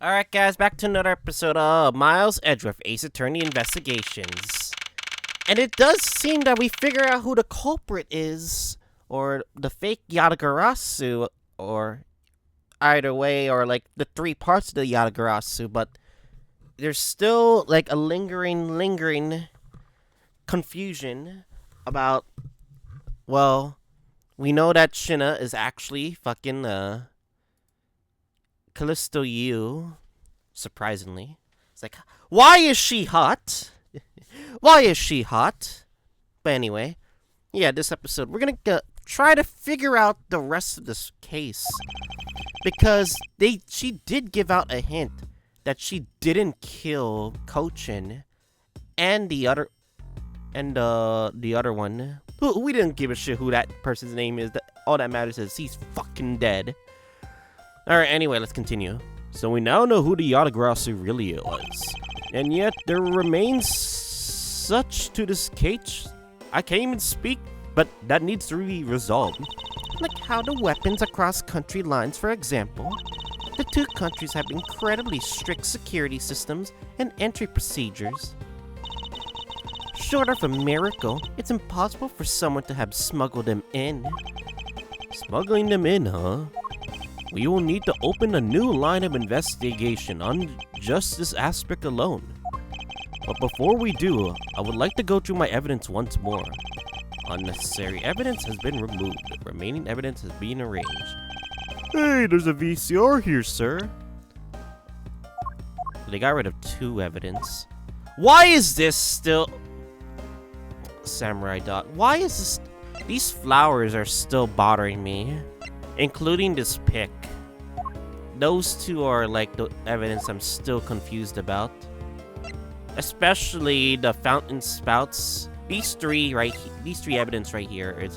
Alright guys, back to another episode of Miles Edgeworth Ace Attorney Investigations. And it does seem that we figure out who the culprit is, or the fake Yatagarasu, or either way, or like the three parts of the Yatagarasu, but there's still like a lingering confusion about, well, we know that Shinna is actually fucking, Callisto Yu, surprisingly. It's like, why is she hot? Why is she hot? But anyway, yeah, this episode, we're gonna try to figure out the rest of this case. Because she did give out a hint that she didn't kill Kochin and the other one. We didn't give a shit who that person's name is. All that matters is he's fucking dead. Alright, anyway, let's continue. So we now know who the Yatagarasu really was. And yet, there remains such to this case. I can't even speak, but that needs to be resolved. Like how the weapons across country lines, for example. The two countries have incredibly strict security systems and entry procedures. Short of a miracle, it's impossible for someone to have smuggled them in. Smuggling them in, huh? We will need to open a new line of investigation on just this aspect alone. But before we do, I would like to go through my evidence once more. Unnecessary evidence has been removed. Remaining evidence has been arranged. Hey, there's a VCR here, sir. They got rid of 2 evidence. Why is this still... Samurai Dot. Why is this... These flowers are still bothering me. Including this pick. Those 2 are like the evidence I'm still confused about. Especially the fountain spouts. These three evidence right here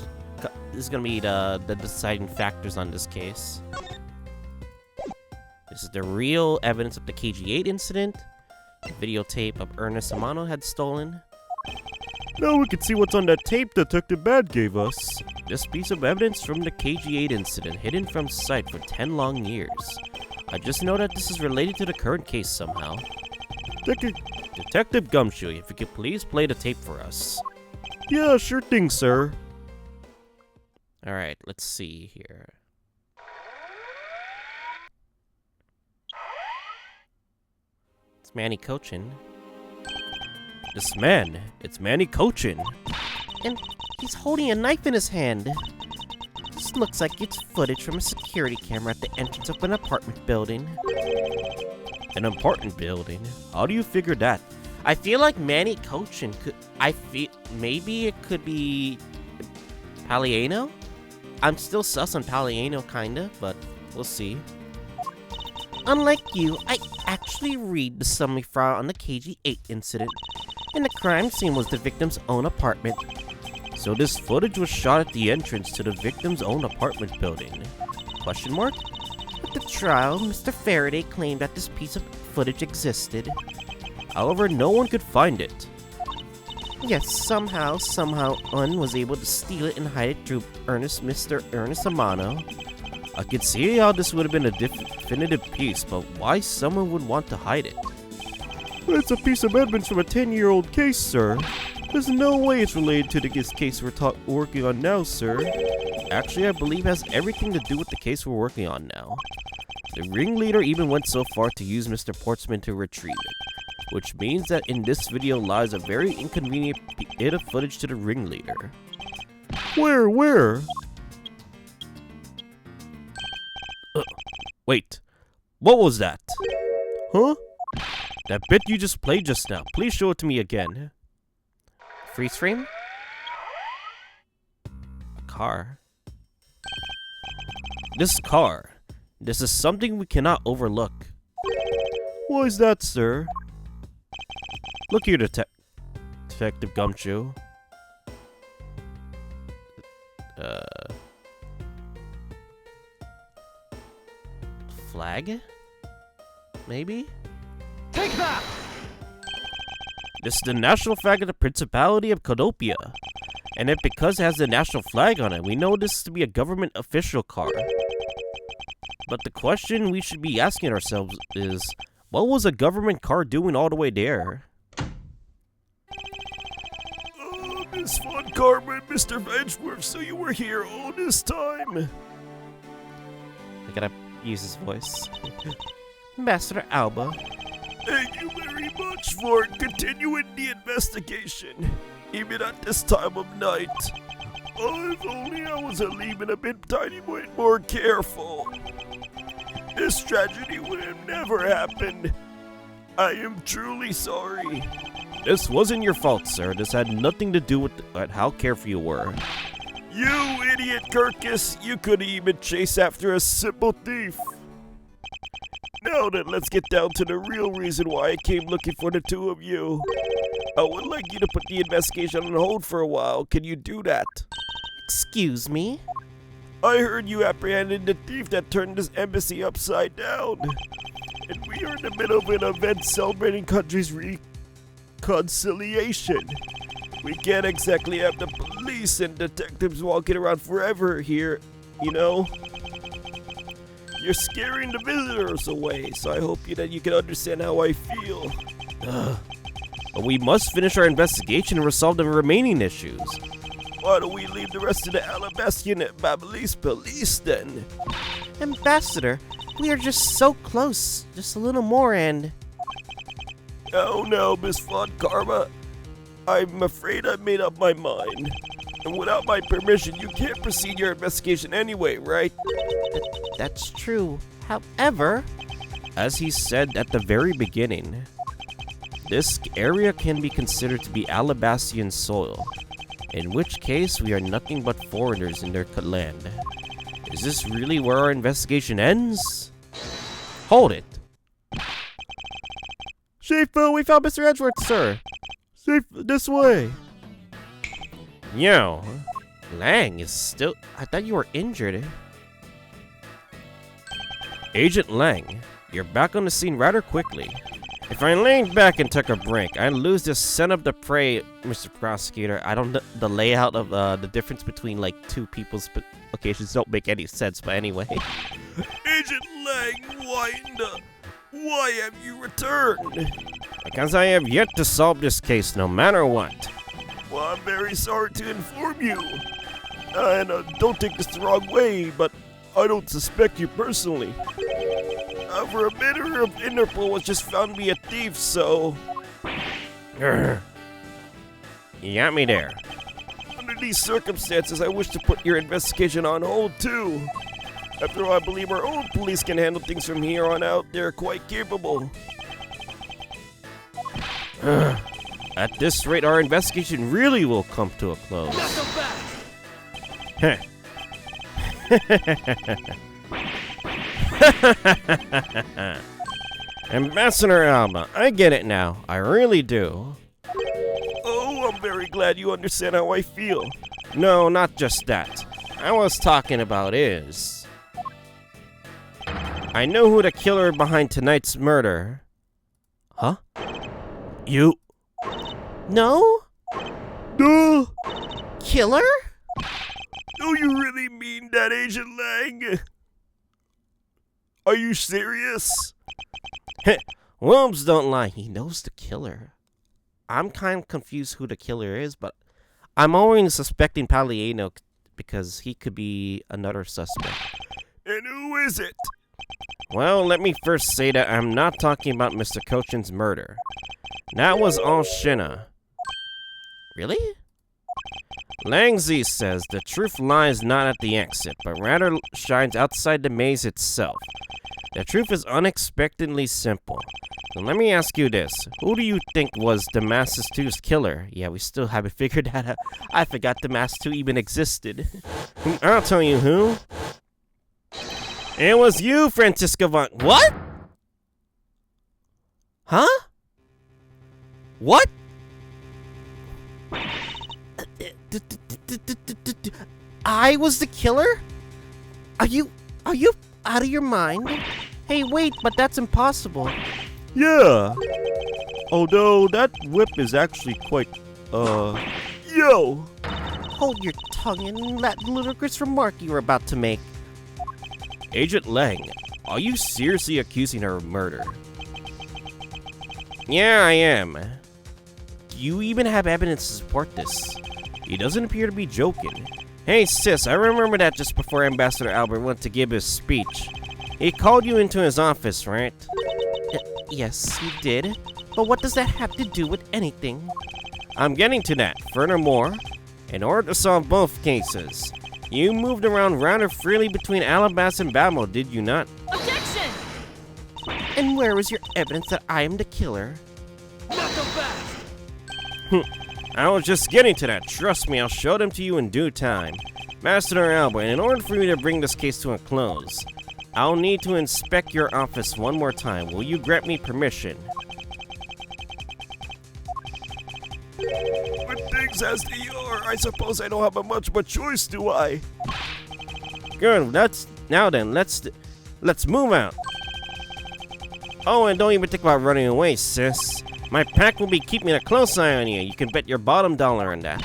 is gonna be the deciding factors on this case. This is the real evidence of the KG-8 incident. The videotape of Ernest Amano had stolen. Now we can see what's on that tape Detective Bad gave us. This piece of evidence from the KG-8 incident, hidden from sight for 10 long years. I just know that this is related to the current case somehow. Detective Gumshoe, if you could please play the tape for us. Yeah, sure thing, sir. Alright, let's see here. It's Manny Kochin. It's Manny Kochin. And he's holding a knife in his hand. This looks like it's footage from a security camera at the entrance of an apartment building. An apartment building? How do you figure that? I feel like Manny Kochin could... maybe it could be... Paliano? I'm still sus on Paliano, kinda, but we'll see. Unlike you, I actually read the summary file on the KG-8 incident. And the crime scene was the victim's own apartment. So this footage was shot at the entrance to the victim's own apartment building? Question mark? At the trial, Mr. Faraday claimed that this piece of footage existed. However, no one could find it. Yes, somehow, Un was able to steal it and hide it through Mr. Ernest Amano. I could see how this would have been a definitive piece, but why someone would want to hide it? It's a piece of evidence from a 10-year-old case, sir. There's no way it's related to this case we're working on now, sir. Actually, I believe it has everything to do with the case we're working on now. The ringleader even went so far to use Mr. Portsman to retrieve it, which means that in this video lies a very inconvenient bit of footage to the ringleader. Where? Wait, what was that? Huh? That bit you just played just now. Please show it to me again. Freeze frame? A car. This car. This is something we cannot overlook. Why is that, sir? Look here, Detective Gumshoe. Flag? Maybe? Take that! This is the national flag of the Principality of Codopia. And because it has the national flag on it, we know this to be a government official car. But the question we should be asking ourselves is, what was a government car doing all the way there? Miss Von Karma and Mr. Edgeworth, so you were here all this time. I gotta use his voice. Ambassador Alba. Thank you very much for continuing the investigation, even at this time of night. Oh, if only I was leaving a bit tiny bit more careful. This tragedy would have never happened. I am truly sorry. This wasn't your fault, sir. This had nothing to do with how careful you were. You idiot, Kirkus! You couldn't even chase after a simple thief. Now then, let's get down to the real reason why I came looking for the two of you. I would like you to put the investigation on hold for a while. Can you do that? Excuse me? I heard you apprehended the thief that turned this embassy upside down. And we are in the middle of an event celebrating countries' reconciliation. We can't exactly have the police and detectives walking around forever here, you know? You're scaring the visitors away, so I hope that you can understand how I feel. But we must finish our investigation and resolve the remaining issues. Why don't we leave the rest of the Alabastian at Babyliss police then? Ambassador, we are just so close. Just a little more and... Oh no, Miss Von Karma. I'm afraid I made up my mind. And without my permission, you can't proceed your investigation anyway, right? That's true. However, as he said at the very beginning, this area can be considered to be Alabastian soil, in which case we are nothing but foreigners in their land. Is this really where our investigation ends? Hold it. Chief, we found Mr. Edgeworth, sir. Chief, this way. Yo, Lang is still... I thought you were injured. Agent Lang, you're back on the scene rather quickly. If I leaned back and took a break, I'd lose the scent of the prey, Mr. Prosecutor. I don't know the layout of the difference between like two people's locations don't make any sense, but anyway. Agent Lang, why have you returned? Because I have yet to solve this case no matter what. Well, I'm very sorry to inform you. And don't take this the wrong way, but I don't suspect you personally. For a member of Interpol was just found to be a thief, so... You got me there. Under these circumstances, I wish to put your investigation on hold, too. After all, I believe our own police can handle things from here on out. They're quite capable. At this rate, our investigation really will come to a close. Heh. Ambassador Alba, I get it now. I really do. Oh, I'm very glad you understand how I feel. No, not just that. I was talking about is... I know who the killer behind tonight's murder. Huh? You... No? No! Killer? Do you really mean that, Agent Lang? Are you serious? Wolves don't lie. He knows the killer. I'm kind of confused who the killer is, but I'm always suspecting Palliano because he could be another suspect. And who is it? Well, let me first say that I'm not talking about Mr. Cochin's murder. That was all Shinna. Really? Langzi says the truth lies not at the exit, but rather shines outside the maze itself. The truth is unexpectedly simple. So let me ask you this. Who do you think was Demasque II's killer? Yeah, we still haven't figured that out. I forgot Demasque II even existed. I'll tell you who. It was you, Franziska Von... What? Huh? What? I was the killer? Are you out of your mind? Hey, wait, but that's impossible. Yeah. Although that whip is actually quite, yo! Hold your tongue and that ludicrous remark you were about to make. Agent Lang, are you seriously accusing her of murder? Yeah, I am. Do you even have evidence to support this? He doesn't appear to be joking. Hey sis, I remember that just before Ambassador Albert went to give his speech. He called you into his office, right? Yes, he did. But what does that have to do with anything? I'm getting to that. Furthermore, in order to solve both cases, you moved around rather freely between Alabasta and Bamo, did you not? Objection! And where was your evidence that I am the killer? Not so fast! I was just getting to that. Trust me, I'll show them to you in due time. Master Albert, in order for me to bring this case to a close, I'll need to inspect your office one more time. Will you grant me permission? When things as they are, I suppose I don't have much of a choice, do I? Good, now then, let's move out. Oh, and don't even think about running away, sis. My pack will be keeping a close eye on you. You can bet your bottom dollar on that.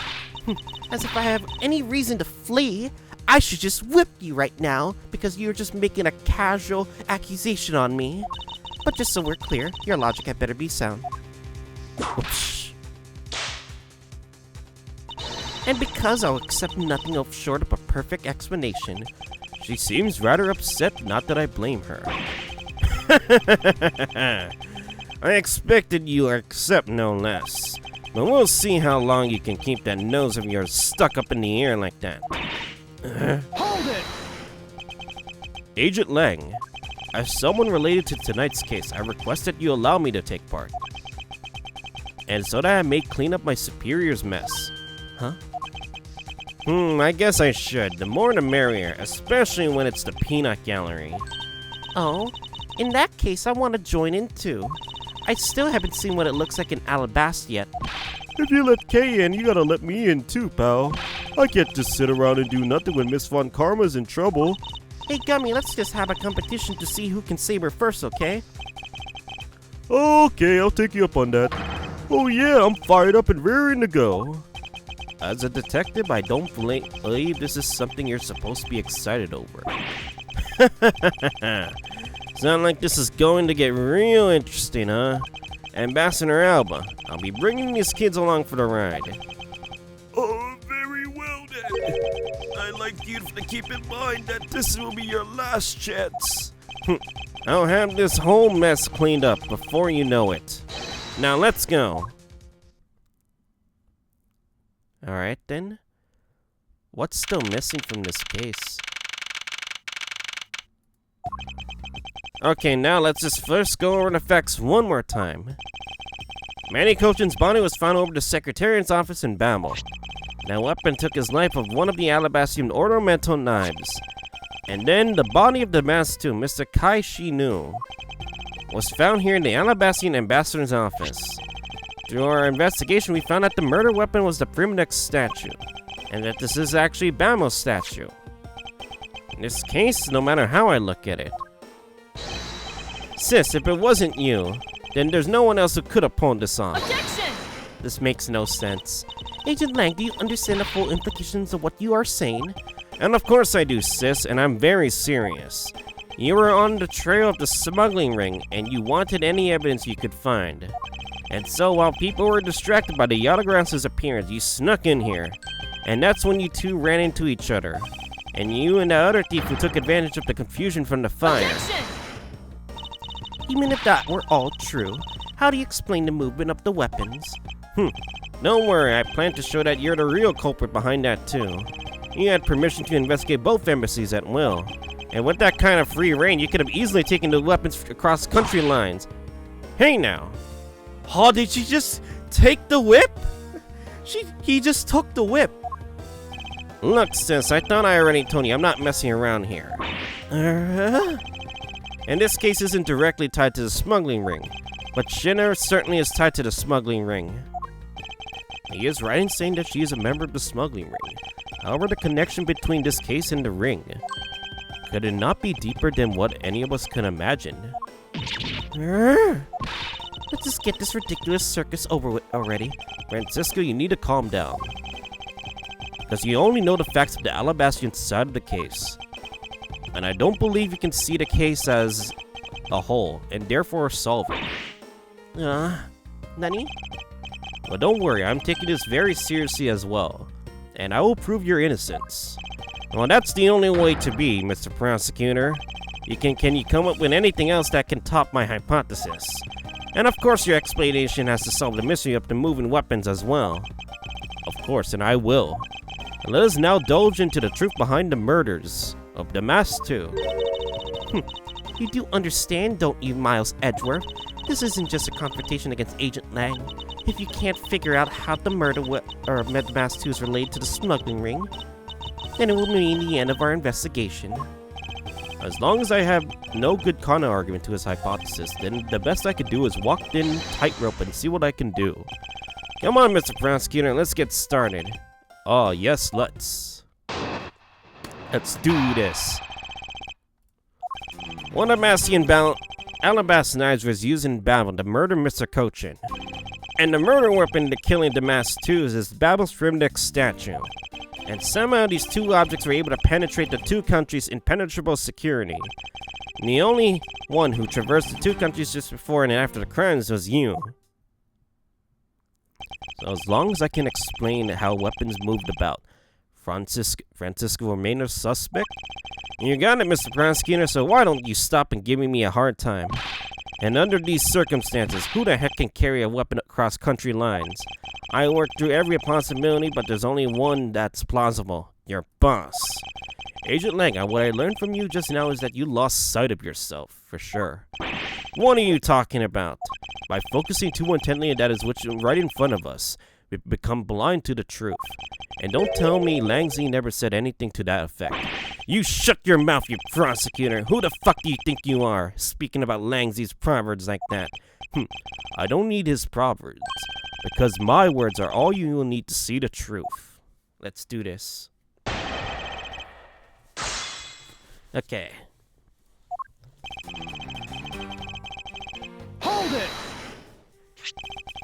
As if I have any reason to flee. I should just whip you right now because you're just making a casual accusation on me. But just so we're clear, your logic had better be sound. Whoops. And because I'll accept nothing else short of a perfect explanation, she seems rather upset, not that I blame her. I expected you to accept no less, but we'll see how long you can keep that nose of yours stuck up in the air like that. Hold it! Agent Lang, as someone related to tonight's case, I request that you allow me to take part. And so that I may clean up my superior's mess. Huh? I guess I should. The more the merrier, especially when it's the peanut gallery. Oh, in that case, I want to join in too. I still haven't seen what it looks like in Alabasta yet. If you let Kay in, you gotta let me in too, pal. I can't just sit around and do nothing when Miss Von Karma's in trouble. Hey Gummy, let's just have a competition to see who can save her first, okay? Okay, I'll take you up on that. Oh yeah, I'm fired up and raring to go. As a detective, I don't believe this is something you're supposed to be excited over. Sound like this is going to get real interesting, huh? Ambassador Alba, I'll be bringing these kids along for the ride. Oh, very well then. I'd like you to keep in mind that this will be your last chance. I'll have this whole mess cleaned up before you know it. Now let's go. Alright then. What's still missing from this case? Okay, now let's just first go over the facts one more time. Manny Cochin's body was found over the Secretariat's office in Bamble. That weapon took his life of one of the Alabastian ornamental knives. And then the body of Demasque II, Mr. Kai Shi-Nu, was found here in the Alabastian ambassador's office. Through our investigation, we found that the murder weapon was the Primdex statue, and that this is actually Bamo's statue. In this case, no matter how I look at it. Sis, if it wasn't you, then there's no one else who could have pulled this off. Objection! This makes no sense. Agent Lang, do you understand the full implications of what you are saying? And of course I do, sis, and I'm very serious. You were on the trail of the smuggling ring, and you wanted any evidence you could find. And so while people were distracted by the Yatagarans's appearance, you snuck in here. And that's when you two ran into each other. And you and the other thief who took advantage of the confusion from the fire. Objection! Even if that were all true, how do you explain the movement of the weapons? Don't worry, I plan to show that you're the real culprit behind that too. You had permission to investigate both embassies at will. And with that kind of free reign, you could have easily taken the weapons across country lines. Hey now. Oh, did she just take the whip? He just took the whip. Look, sis, I thought I already told you I'm not messing around here. And this case isn't directly tied to the smuggling ring, but Shinner certainly is tied to the smuggling ring. He is right in saying that she is a member of the smuggling ring. However, the connection between this case and the ring, could it not be deeper than what any of us can imagine? Let's just get this ridiculous circus over with already. Franziska, you need to calm down. Because you only know the facts of the Alabastian side of the case. And I don't believe you can see the case as a whole, and therefore solve it. Nani? Well, don't worry, I'm taking this very seriously as well. And I will prove your innocence. Well, that's the only way to be, Mr. Prosecutor. Can you come up with anything else that can top my hypothesis? And of course your explanation has to solve the mystery of the moving weapons as well. Of course, and I will. And let us now delve into the truth behind the murders of Demasque II. You do understand, don't you, Miles Edgeworth? This isn't just a confrontation against Agent Lang. If you can't figure out how the murder of Demasque II is related to the smuggling ring, then it will mean the end of our investigation. As long as I have no good counter argument to his hypothesis, then the best I could do is walk in tightrope and see what I can do. Come on, Mr. Prosecutor, let's get started. Oh, yes, let's. Let's do this. One Damaskian Alabasta knives was used in battle to murder Mr. Cochin. And the murder weapon to killing Demasque II is Babel's Rimnick statue. And somehow these two objects were able to penetrate the two countries' impenetrable security. And the only one who traversed the two countries just before and after the crimes was you. So as long as I can explain how weapons moved about, Franziska will remain a suspect? You got it, Mr. Prosecutor, so why don't you stop and giving me a hard time? And under these circumstances, who the heck can carry a weapon across country lines? I worked through every possibility, but there's only one that's plausible. Your boss. Agent Lang, what I learned from you just now is that you lost sight of yourself, for sure. What are you talking about? By focusing too intently on that is what's right in front of us, we become blind to the truth. And don't tell me Langzy never said anything to that effect. You shut your mouth, you prosecutor! Who the fuck do you think you are, speaking about Langzy's proverbs like that? I don't need his proverbs, because my words are all you will need to see the truth. Let's do this. Okay. Hold it!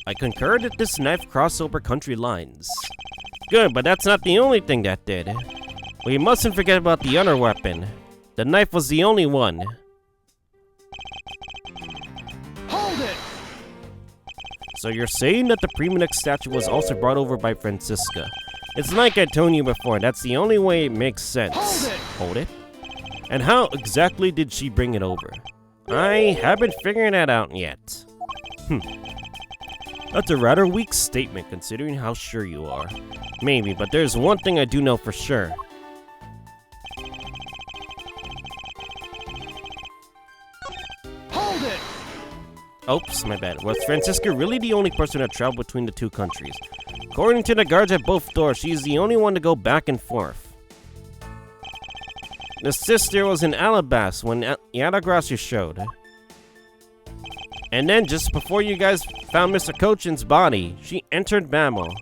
I concur that this knife crossed over country lines. Good, but that's not the only thing that did. We mustn't forget about the other weapon. The knife was the only one. Hold it! So you're saying that the Rimnick statue was also brought over by Franziska. It's like I told you before, that's the only way it makes sense. Hold it! Hold it? And how exactly did she bring it over? I haven't figured that out yet. That's a rather weak statement considering how sure you are. Maybe, but there's one thing I do know for sure. Hold it! Oops, my bad. Was Franziska really the only person to travel between the two countries? According to the guards at both doors, she's the only one to go back and forth. The sister was in Alabasta when Yadagrassi showed. And then, just before you guys found Mr. Cochin's body, she entered Babel.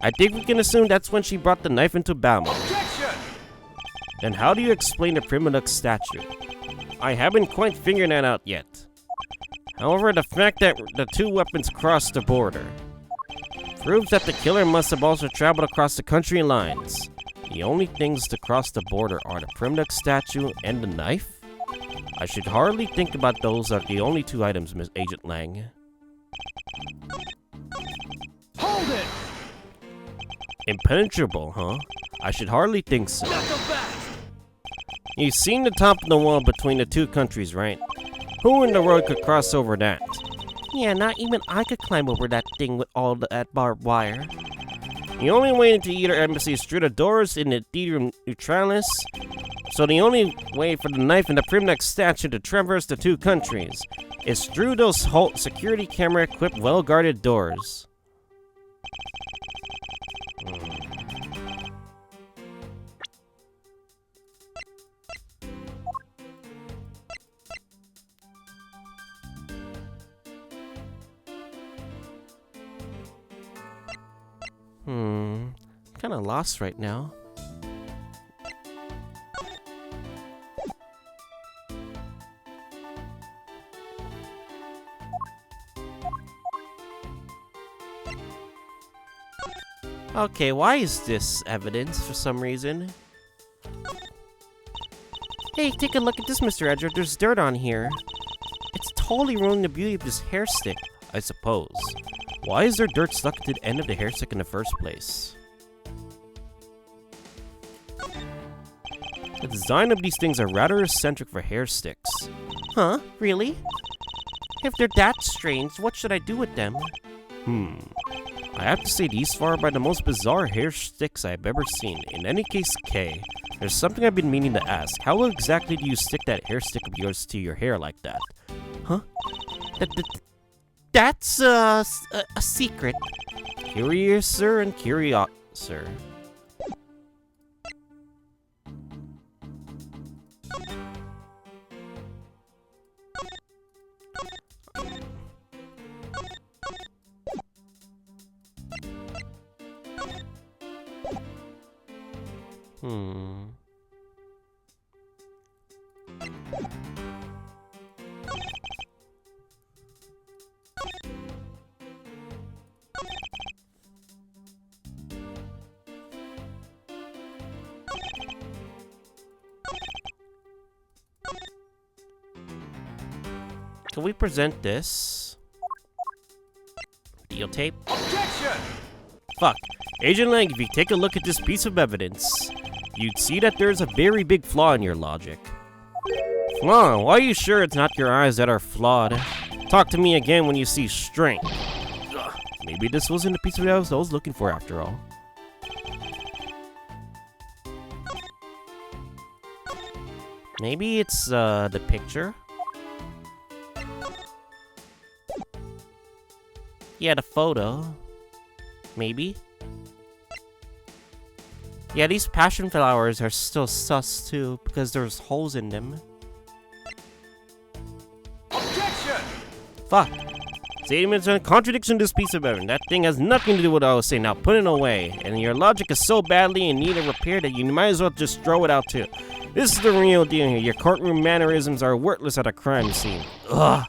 I think we can assume that's when she brought the knife into Babel. Objection! Then how do you explain the Rimnick statue? I haven't quite figured that out yet. However, the fact that the two weapons crossed the border proves that the killer must have also traveled across the country lines. The only things to cross the border are the Rimnick statue and the knife? I should hardly think about those are the only two items, Miss Agent Lang. Hold it! Impenetrable, huh? I should hardly think so. Not so fast! You've seen the top of the wall between the two countries, right? Who in the world could cross over that? Yeah, not even I could climb over that thing with all that barbed wire. The only way into either embassy is through the doors in the Theatrum Neutralis. So the only way for the knife and the Rimnick statue to traverse the two countries is through those security camera-equipped, well-guarded doors. I'm kinda lost right now. Okay, why is this evidence for some reason? Hey, take a look at this, Mr. Edgeworth. There's dirt on here. It's totally ruining the beauty of this hair stick, I suppose. Why is there dirt stuck to the end of the hair stick in the first place? The design of these things are rather eccentric for hair sticks. Huh? Really? If they're that strange, what should I do with them? I have to say these are by the most bizarre hair sticks I've ever seen. In any case, Kay, there's something I've been meaning to ask. How exactly do you stick that hair stick of yours to your hair like that? Huh? That's a secret. Curiouser and curiouser. Can we present this? Videotape? Objection! Fuck. Agent Lang, if you take a look at this piece of evidence, you'd see that there's a very big flaw in your logic. Flaw? Why are you sure it's not your eyes that are flawed? Talk to me again when you see strength. Ugh, maybe this wasn't the piece of evidence I was looking for after all. Maybe it's the picture? Yeah, the photo. Maybe. Yeah, these passion flowers are still sus too, because there's holes in them. Objection! Fuck. Statement's a contradiction to this piece of evidence. That thing has nothing to do with what I was saying. Now put it away. And your logic is so badly in need of repair that you might as well just throw it out too. This is the real deal here. Your courtroom mannerisms are worthless at a crime scene. Ugh.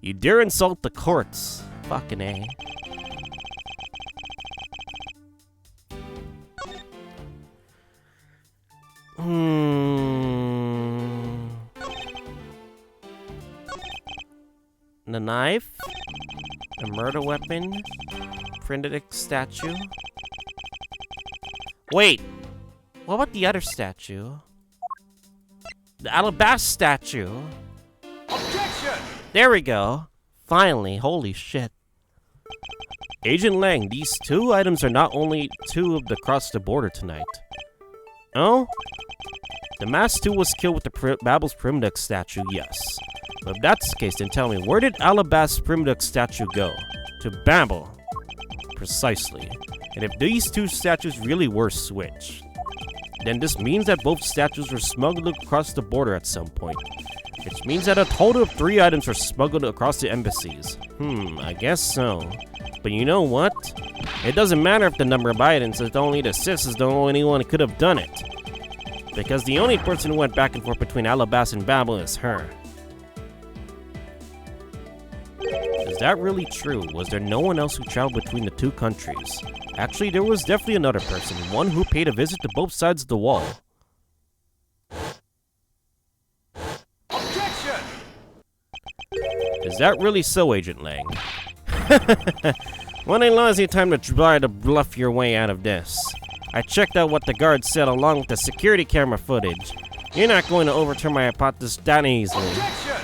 You dare insult the courts. Fucking A. The knife, a murder weapon, printed statue. Wait, what about the other statue? The alabaster statue. Objection! There we go. Finally, holy shit. Agent Lang, these two items are not only two of the cross the border tonight. Oh? Demasque II was killed with the Babel's Primduck statue, yes. But if that's the case, then tell me, where did Alabaster's Primduck statue go? To Babel. Precisely. And if these two statues really were switched, then this means that both statues were smuggled across the border at some point. Which means that a total of 3 items were smuggled across the embassies. I guess so. But you know what? It doesn't matter if the number of items, it's only the sis is the only one who could have done it. Because the only person who went back and forth between Alabaster and Babel is her. Is that really true? Was there no one else who traveled between the two countries? Actually, there was definitely another person, one who paid a visit to both sides of the wall. Objection! Is that really so, Agent Lang? When I lost your time to try to bluff your way out of this. I checked out what the guards said along with the security camera footage. You're not going to overturn my hypothesis that easily. Objection!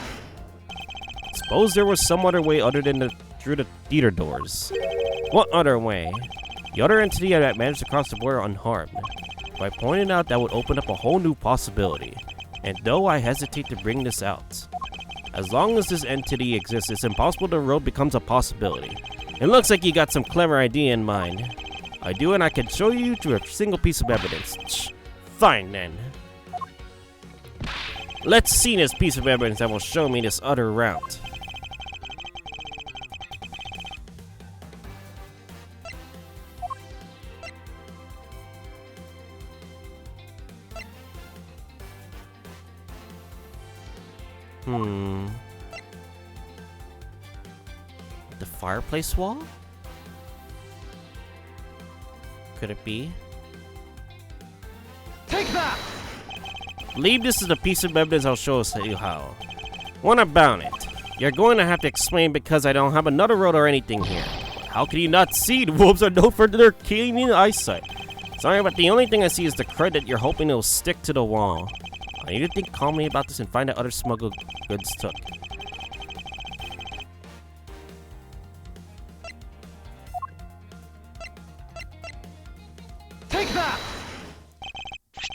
Suppose there was some other way other than through the theater doors. What other way? The other entity that managed to cross the border unharmed. If I pointed out, that would open up a whole new possibility. And though I hesitate to bring this out, as long as this entity exists, it's impossible the road becomes a possibility. It looks like you got some clever idea in mind. I do, and I can show you through a single piece of evidence. Fine then. Let's see this piece of evidence that will show me this other route. The fireplace wall? Could it be? Take that! Believe this is a piece of evidence. I'll show you how. What about it? You're going to have to explain because I don't have another road or anything here. How can you not see? The wolves are known for their keen eyesight. Sorry, but the only thing I see is the credit you're hoping it will stick to the wall. I need to think calmly about this and find out other smuggled goods took. Take that!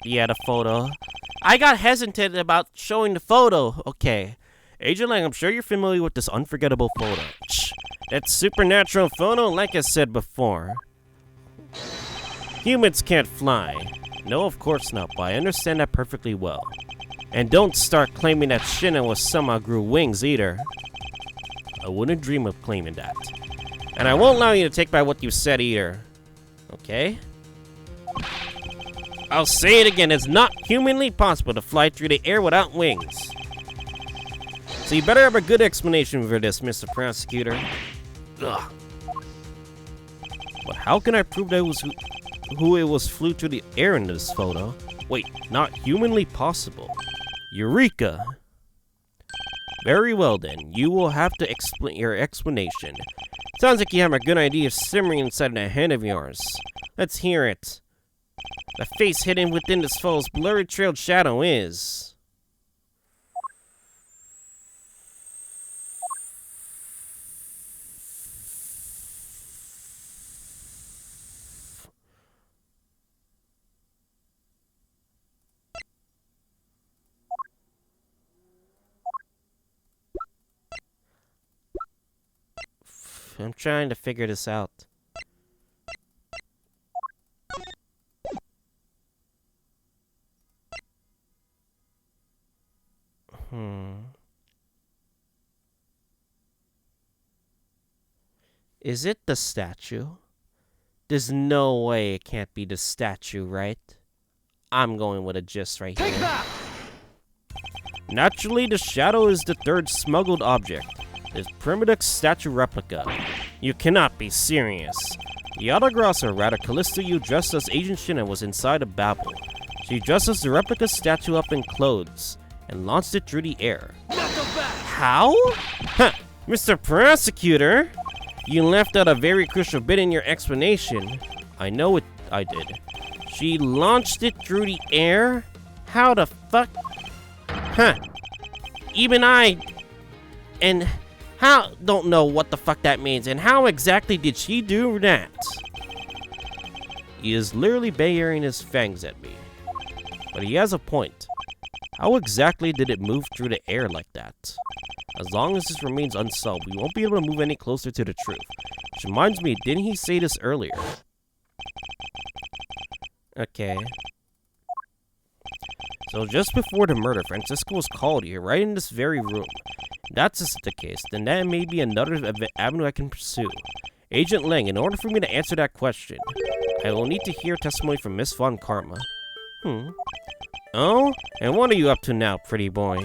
Yeah, the photo. I got hesitant about showing the photo. Okay. Agent Lang, I'm sure you're familiar with this unforgettable photo. Shh. That supernatural photo, like I said before. Humans can't fly. No, of course not, but I understand that perfectly well. And don't start claiming that Shinna was somehow grew wings either. I wouldn't dream of claiming that. And I won't allow you to take back what you said either. Okay? I'll say it again, it's not humanly possible to fly through the air without wings. So you better have a good explanation for this, Mr. Prosecutor. Ugh. But how can I prove that it was who it was flew through the air in this photo? Wait, not humanly possible. Eureka! Very well then, you will have to explain your explanation. Sounds like you have a good idea simmering inside that head of yours. Let's hear it. The face hidden within this photo's blurry trailed shadow is... I'm trying to figure this out. Is it the statue? There's no way it can't be the statue, right? I'm going with a gist right here. Take that! Naturally, the shadow is the third smuggled object. This primitive statue replica. You cannot be serious. The autographs are rather Callisto you dressed as Agent Shinna was inside a Babel. She dressed as the replica statue up in clothes and launched it through the air. How? Huh, Mr. Prosecutor! You left out a very crucial bit in your explanation. I know it, I did. She launched it through the air? How the fuck? Huh. Even I... And... How? Don't know what the fuck that means, and how exactly did she do that? He is literally baring his fangs at me. But he has a point. How exactly did it move through the air like that? As long as this remains unsolved, we won't be able to move any closer to the truth. Which reminds me, didn't he say this earlier? Okay. So just before the murder, Franziska was called here, right in this very room. If that's just the case, then that may be another avenue I can pursue. Agent Lang, in order for me to answer that question, I will need to hear testimony from Miss Von Karma. Oh? And what are you up to now, pretty boy?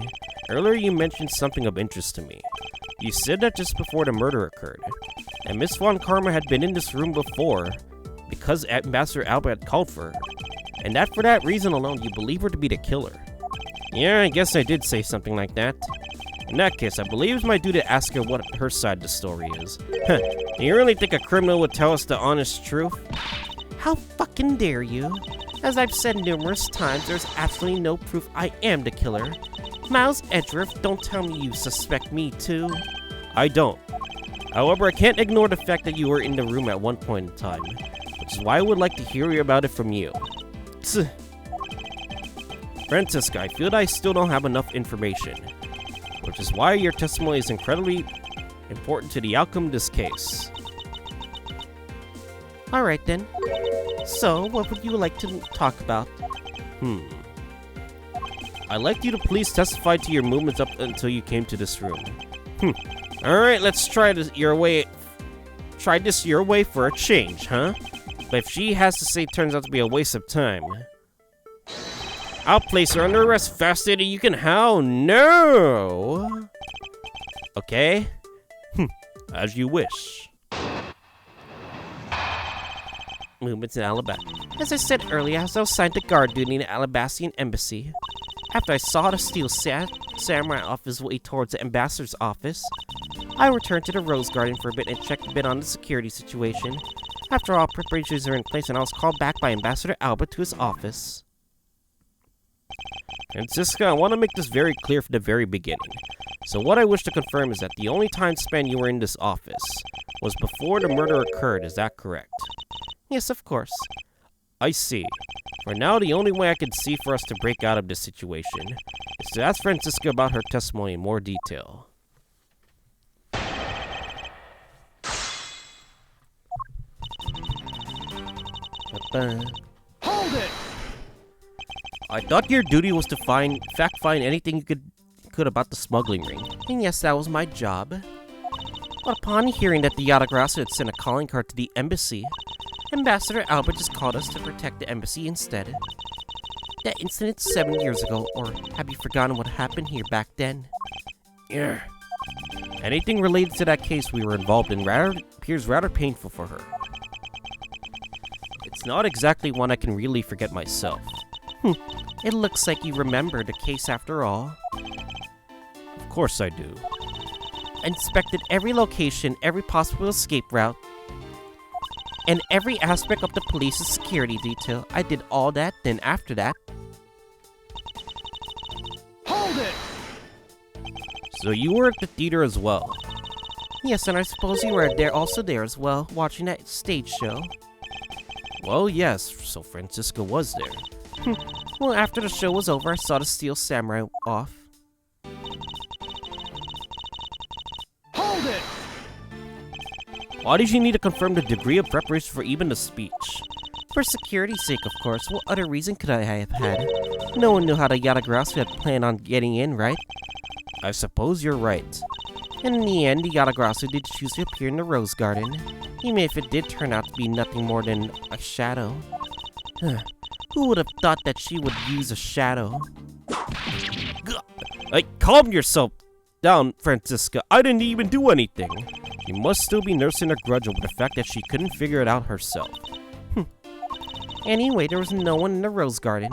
Earlier you mentioned something of interest to me. You said that just before the murder occurred. And Miss Von Karma had been in this room before, because Ambassador Albert had called for her. And that for that reason alone, you believe her to be the killer. Yeah, I guess I did say something like that. In that case, I believe it's my duty to ask her what her side of the story is. Huh, do you really think a criminal would tell us the honest truth? How fucking dare you? As I've said numerous times, there's absolutely no proof I am the killer. Miles Edgeworth, don't tell me you suspect me too. I don't. However, I can't ignore the fact that you were in the room at one point in time, which is why I would like to hear about it from you. Tch. Franziska, I feel that I still don't have enough information, which is why your testimony is incredibly important to the outcome of this case. Alright then. So, what would you like to talk about? I'd like you to please testify to your movements up until you came to this room. Alright, let's try this your way for a change, huh? But if she has to say it turns out to be a waste of time, I'll place her under arrest faster than you can how? No! Okay? As you wish. Movements in Alabama. As I said earlier, I was assigned to guard duty in the Alabastian embassy. After I saw the steel samurai off his way towards the ambassador's office, I returned to the Rose Garden for a bit and checked a bit on the security situation. After all preparations are in place, and I was called back by Ambassador Albert to his office. Franziska, I want to make this very clear from the very beginning. So what I wish to confirm is that the only time span you were in this office was before the murder occurred, is that correct? Yes, of course. I see. For now, the only way I can see for us to break out of this situation is to ask Franziska about her testimony in more detail. Hold it! I thought your duty was to find anything you could about the smuggling ring. And yes, that was my job. But upon hearing that the Yatagrasu had sent a calling card to the embassy, Ambassador Albert just called us to protect the embassy instead. That incident 7 years ago, or have you forgotten what happened here back then? Yeah. Anything related to that case we were involved in appears rather painful for her. It's not exactly one I can really forget myself. It looks like you remember the case after all. Of course I do. I inspected every location, every possible escape route, and every aspect of the police's security detail. I did all that, then after that... Hold it! So you were at the theater as well? Yes, and I suppose you were also there as well, watching that stage show. Well, yes, so Franziska was there. Well, after the show was over, I saw the steel samurai off. Hold it! Why did you need to confirm the degree of preparation for even the speech? For security's sake, of course. What other reason could I have had? No one knew how the Yatagrasu had planned on getting in, right? I suppose you're right. And in the end, the Yatagrasu did choose to appear in the Rose Garden, even if it did turn out to be nothing more than a shadow. Who would have thought that she would use a shadow? Hey, calm yourself down, Franziska. I didn't even do anything. You must still be nursing a grudge over the fact that she couldn't figure it out herself. Anyway, there was no one in the Rose Garden,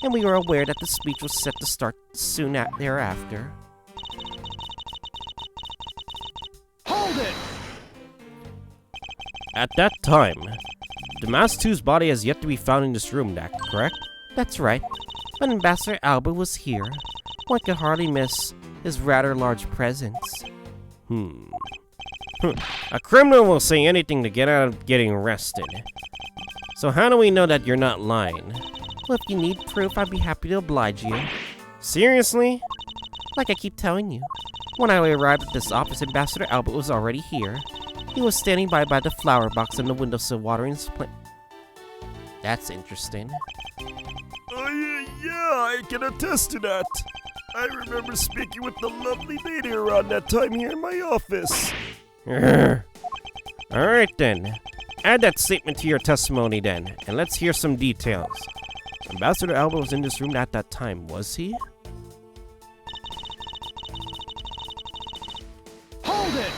and we were aware that the speech was set to start soon thereafter. Hold it! At that time, Demasque II's body has yet to be found in this room, correct? That's right. But Ambassador Alba was here. One could hardly miss his rather large presence. A criminal will say anything to get out of getting arrested. So how do we know that you're not lying? Well, if you need proof, I'd be happy to oblige you. Seriously? Like I keep telling you. When I arrived at this office, Ambassador Albert was already here. He was standing by the flower box on the windowsill watering his plant. That's interesting. Yeah, I can attest to that. I remember speaking with the lovely lady around that time here in my office. Alright then. Add that statement to your testimony then, and let's hear some details. Ambassador Albert was in this room at that time, was he? Hold it!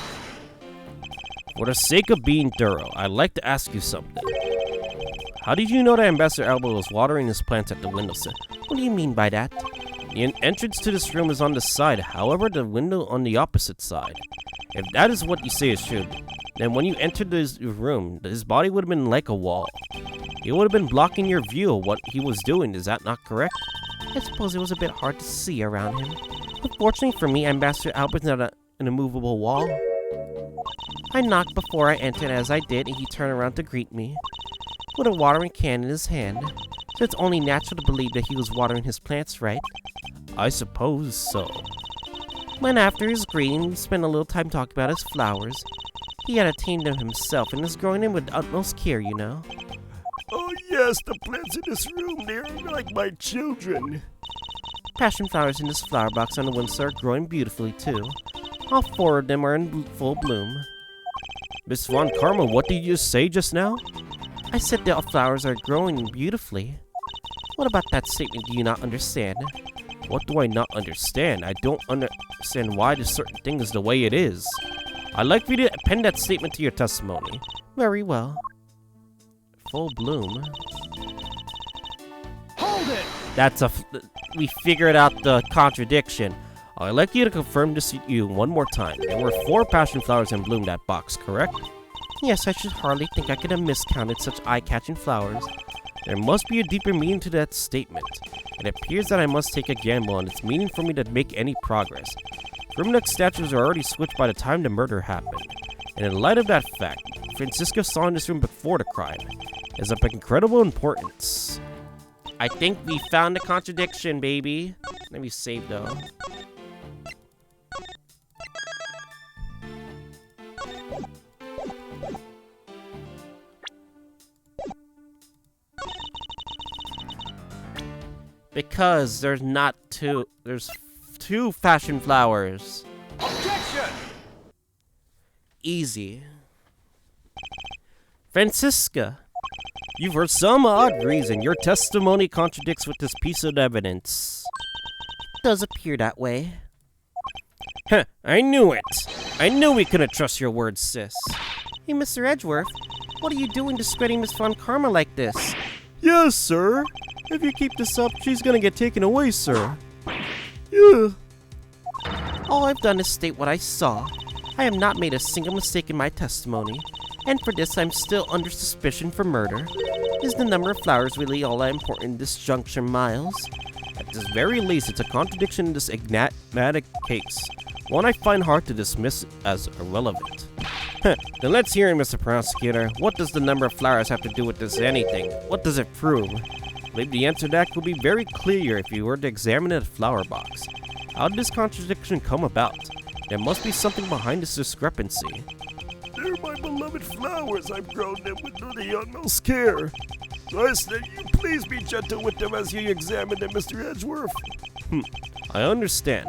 For the sake of being thorough, I'd like to ask you something. How did you know that Ambassador Albert was watering his plants at the windowsill? What do you mean by that? The entrance to this room is on the side, however, the window on the opposite side. If that is what you say is true, then when you entered this room, his body would have been like a wall. He would have been blocking your view of what he was doing, is that not correct? I suppose it was a bit hard to see around him. But fortunately for me, Ambassador Albert's not an immovable wall. I knocked before I entered, and as I did, he turned around to greet me, with a watering can in his hand. So it's only natural to believe that he was watering his plants, right? I suppose so. When after his greeting, we spent a little time talking about his flowers. He had attained them himself and is growing them with utmost care, you know. Oh yes, the plants in this room, they're like my children. Passion flowers in this flower box on the windowsill are growing beautifully too. All 4 of them are in full bloom. Miss Von Karma, what did you say just now? I said the flowers are growing beautifully. What about that statement do you not understand? What do I not understand? I don't understand why this certain thing is the way it is. I'd like for you to append that statement to your testimony. Very well. Full bloom. Hold it! That's a... we figured out the contradiction. I'd like you to confirm this to you one more time. There were 4 passion flowers in bloom that box, correct? Yes, I should hardly think I could have miscounted such eye-catching flowers. There must be a deeper meaning to that statement. It appears that I must take a gamble on its meaning for me to make any progress. Grimnook's statues are already switched by the time the murder happened. And in light of that fact, Franziska saw in this room before the crime is of incredible importance. I think we found a contradiction, baby. Let me save, though. Because there's there's 2 fashion flowers. Objection! Easy. Franziska, you've for some odd reason your testimony contradicts with this piece of evidence. Does appear that way. Huh, I knew it. I knew we couldn't trust your words, sis. Hey, Mr. Edgeworth, what are you doing discrediting Miss Von Karma like this? Yes, sir. If you keep this up, she's gonna get taken away, sir. Yeah. All I've done is state what I saw. I have not made a single mistake in my testimony, and for this I'm still under suspicion for murder. Is the number of flowers really all that important in this juncture, Miles? At the very least, it's a contradiction in this enigmatic case, one I find hard to dismiss as irrelevant. Then let's hear it, Mr. Prosecutor. What does the number of flowers have to do with this anything? What does it prove? I believe the answer to that will be very clear if you were to examine the flower box. How did this contradiction come about? There must be something behind this discrepancy. They're my beloved flowers. I've grown them with the utmost care. So I ask that you please be gentle with them as you examine them, Mr. Edgeworth. I understand.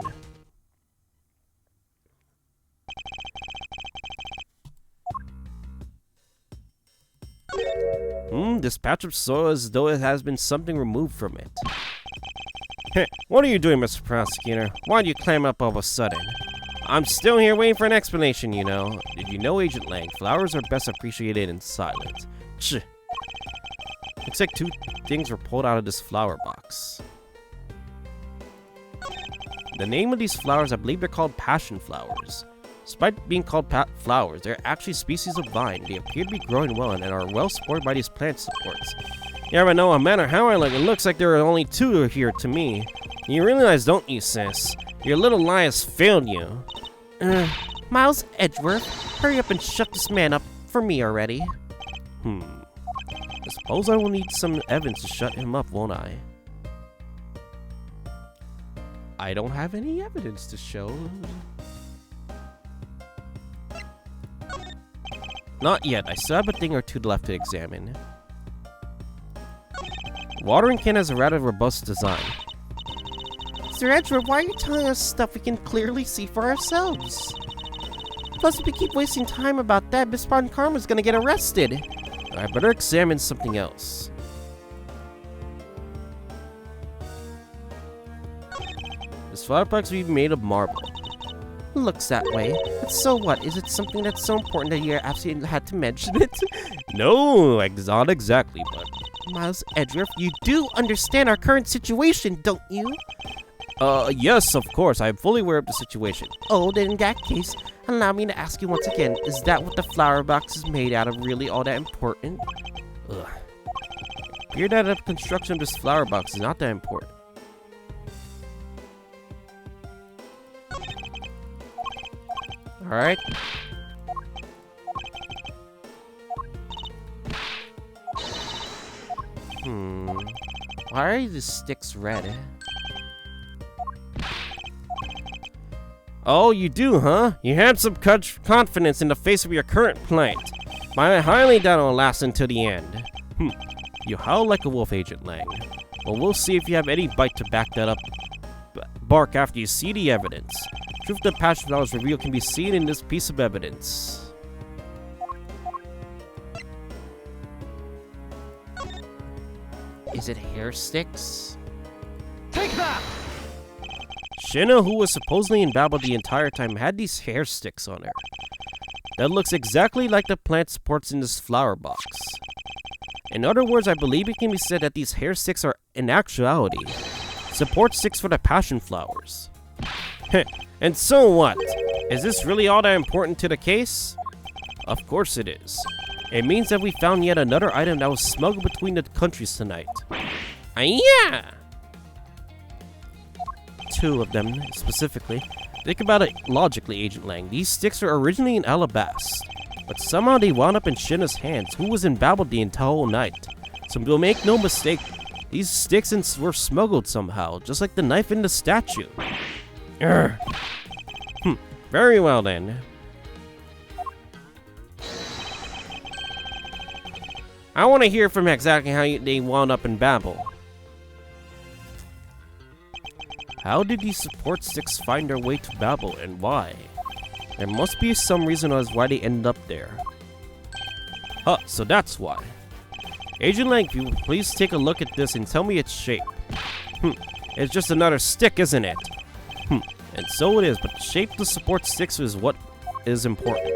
This patch of soil as though it has been something removed from it. Hey, what are you doing, Mr. Prosecutor? Why do you clam up all of a sudden? I'm still here waiting for an explanation, you know. Did you know, Agent Lang, flowers are best appreciated in silence? Looks like 2 things were pulled out of this flower box. The name of these flowers, I believe they're called passion flowers. Despite being called flowers, they're actually species of vine. They appear to be growing well and are well supported by these plant supports. Yeah, but no matter how I look, it looks like there are only 2 here to me. You realize, don't you, sis? Your little lie has failed you. Miles Edgeworth, hurry up and shut this man up for me already. I suppose I will need some evidence to shut him up, won't I? I don't have any evidence to show. Not yet. I still have a thing or 2 left to examine. Watering can has a rather robust design. Mr. Edgeworth, why are you telling us stuff we can clearly see for ourselves? Plus, if we keep wasting time about that, Miss Von Karma's gonna get arrested. I better examine something else. This flower box will be made of marble. Looks that way. But so what? Is it something that's so important that you absolutely had to mention it? No, not exactly, but... Miles Edgeworth, you do understand our current situation, don't you? Yes, of course. I am fully aware of the situation. Oh, then in that case, allow me to ask you once again, is that what the flower box is made out of really all that important? Ugh. It appears that the construction of this flower box is not that important. Alright. Why are these sticks red? Oh, you do, huh? You had some confidence in the face of your current plight. But I highly doubt it'll last until the end. You howl like a wolf, Agent Lang. Well, we'll see if you have any bite to back that up. Bark after you see the evidence. Truth that passion flowers reveal can be seen in this piece of evidence. Is it hair sticks? Take that! Shinna, who was supposedly in Babel the entire time, had these hair sticks on her. That looks exactly like the plant supports in this flower box. In other words, I believe it can be said that these hair sticks are, in actuality, Support sticks for the passion flowers. And so what? Is this really all that important to the case? Of course it is. It means that we found yet another item that was smuggled between the countries tonight. Yeah! 2 of them, specifically. Think about it logically, Agent Lang. These sticks were originally in Alabaster, but somehow they wound up in Shinna's hands, who was in Babel the entire night. So we'll make no mistake, these sticks were smuggled somehow, just like the knife in the statue. Very well then. I want to hear from exactly how they wound up in Babel. How did these support sticks find their way to Babel, and why? There must be some reason as why they ended up there. So that's why. Agent Lang, you please take a look at this and tell me its shape. It's just another stick, isn't it? And so it is, but the shape of the support sticks is what is important.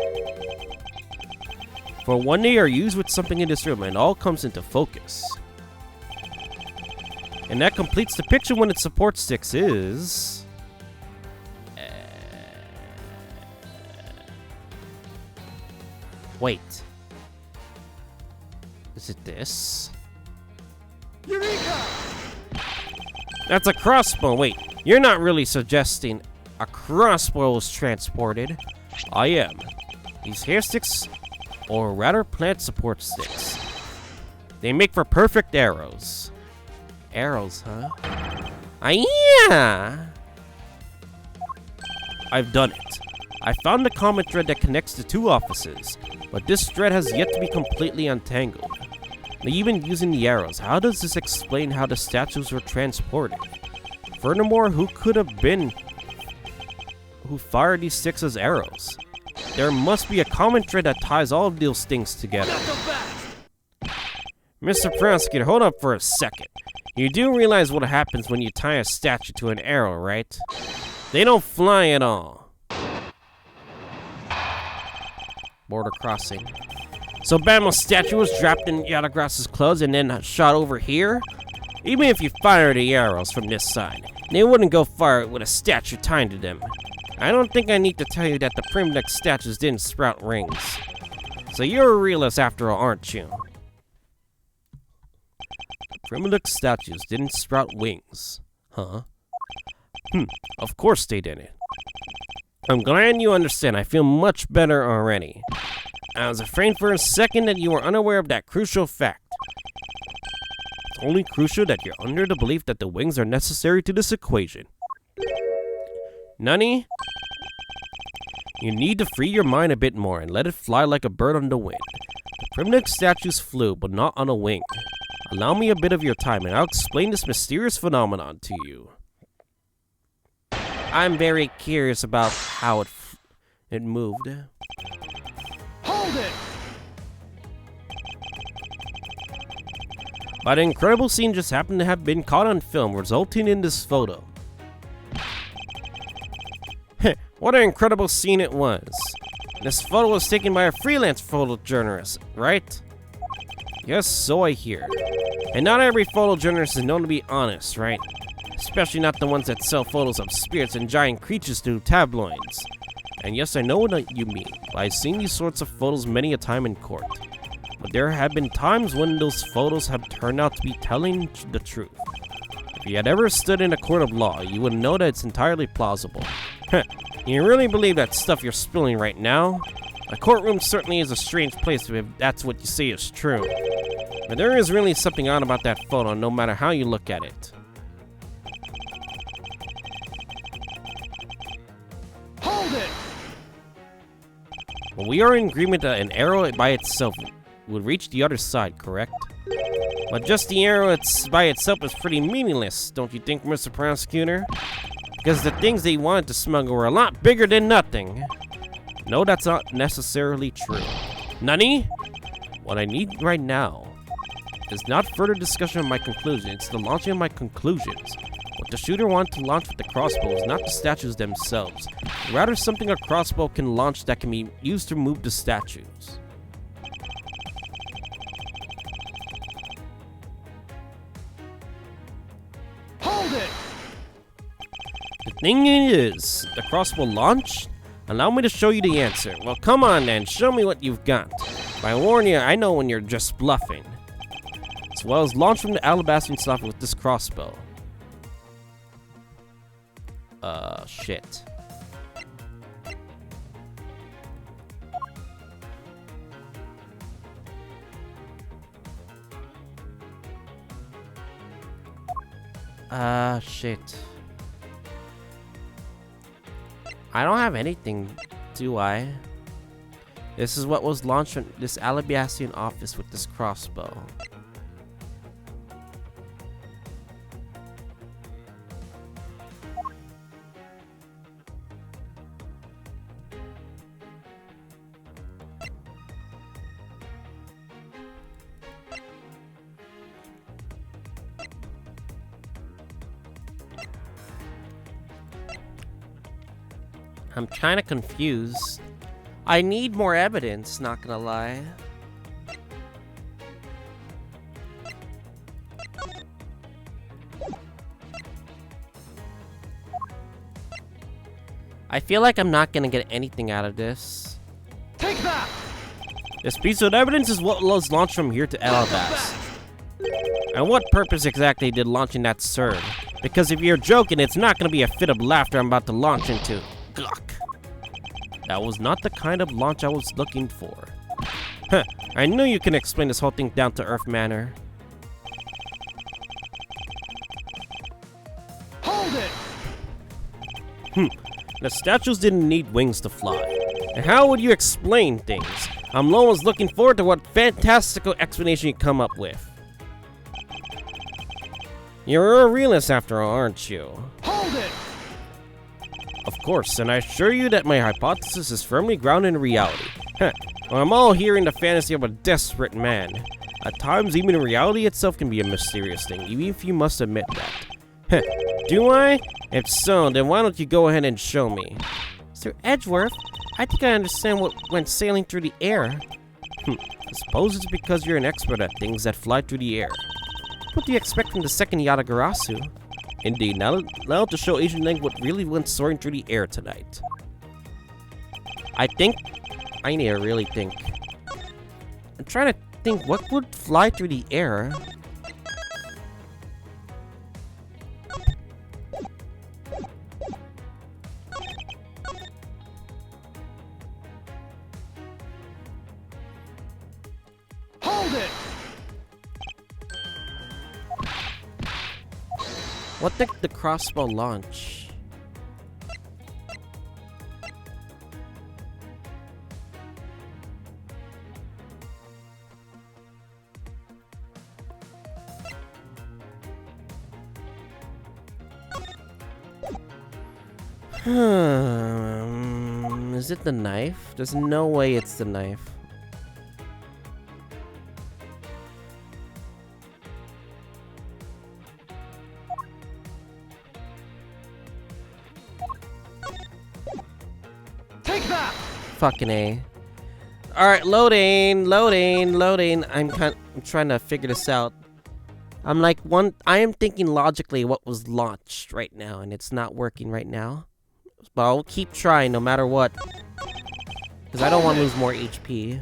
For one, they are used with something in this room and it all comes into focus. And that completes the picture when its support sticks is... Wait. Is it this? Eureka! That's a crossbow. Wait, you're not really suggesting a crossbow was transported. I am. These hair sticks, or rather plant support sticks. They make for perfect arrows. Arrows, huh? Yeah! I've done it. I found the common thread that connects the 2 offices, but this thread has yet to be completely untangled. Now, even using the arrows, how does this explain how the statues were transported? Furthermore, who could have been who fired these sticks as arrows? There must be a common thread that ties all of those things together. Mr. Prosecutor, hold up for a second. You do realize what happens when you tie a statue to an arrow, right? They don't fly at all. Border crossing. So Bama's statue was dropped in Yadagrass's clothes and then shot over here? Even if you fire the arrows from this side, they wouldn't go far with a statue tied to them. I don't think I need to tell you that the primitive statues didn't sprout rings. So you're a realist after all, aren't you? The primitive statues didn't sprout wings, huh? Of course they didn't. I'm glad you understand. I feel much better already. I was afraid for a second that you were unaware of that crucial fact. It's only crucial that you're under the belief that the wings are necessary to this equation. Nani? You need to free your mind a bit more and let it fly like a bird on the wind. The primitive statues flew, but not on a wing. Allow me a bit of your time and I'll explain this mysterious phenomenon to you. I'm very curious about how it moved. Hold it! But an incredible scene just happened to have been caught on film, resulting in this photo. What an incredible scene it was. This photo was taken by a freelance photojournalist, right? Yes, so I hear. And not every photojournalist is known to be honest, right? Especially not the ones that sell photos of spirits and giant creatures to tabloids. And yes, I know what you mean. I've seen these sorts of photos many a time in court. But there have been times when those photos have turned out to be telling the truth. If you had ever stood in a court of law, you would know that it's entirely plausible. You really believe that stuff you're spilling right now? A courtroom certainly is a strange place if that's what you say is true. But there is really something odd about that photo, no matter how you look at it. Hold it! Well, we are in agreement that an arrow by itself would reach the other side, correct? But just the arrow by itself is pretty meaningless, don't you think, Mr. Prosecutor? Because the things they wanted to smuggle were a lot bigger than nothing. No, that's not necessarily true. Nani? What I need right now is not further discussion of my conclusions, it's the launching of my conclusions. What the shooter wanted to launch with the crossbow is not the statues themselves, rather something a crossbow can launch that can be used to move the statues. Hold it! thing is, the crossbow launched? Allow me to show you the answer. Well, come on then, show me what you've got. But I warn you, I know when you're just bluffing. As well as launch from the alabaster socket with this crossbow. Shit. Shit. I don't have anything, do I? This is what was launched from this Alabastian office with this crossbow. I'm kinda confused. I need more evidence, not gonna lie. I feel like I'm not gonna get anything out of this. Take that! This piece of evidence is what was launched from here to Elabas. And what purpose exactly did launching that serve? Because if you're joking, it's not gonna be a fit of laughter I'm about to launch into. Gluck. That was not the kind of launch I was looking for. Huh, I knew you can explain this whole thing down to earth manner. Hold it! The statues didn't need wings to fly. And how would you explain things? I'm almost looking forward to what fantastical explanation you come up with. You're a realist after all, aren't you? Hold it! Of course, and I assure you that my hypothesis is firmly grounded in reality. Well, I'm all hearing the fantasy of a desperate man. At times, even reality itself can be a mysterious thing, even if you must admit that. Do I? If so, then why don't you go ahead and show me? Sir Edgeworth, I think I understand what went sailing through the air. I suppose it's because you're an expert at things that fly through the air. What do you expect from the second Yatagarasu? Indeed, now to show Asian Link what really went soaring through the air tonight. I need to really think. I'm trying to think what would fly through the air. Hold it! What did the crossbow launch? Is it the knife? There's no way it's the knife. Take that! Fucking A. Alright, loading. I'm trying to figure this out. I am thinking logically what was launched right now, and it's not working right now. But I'll keep trying no matter what. Because I don't want to lose more HP.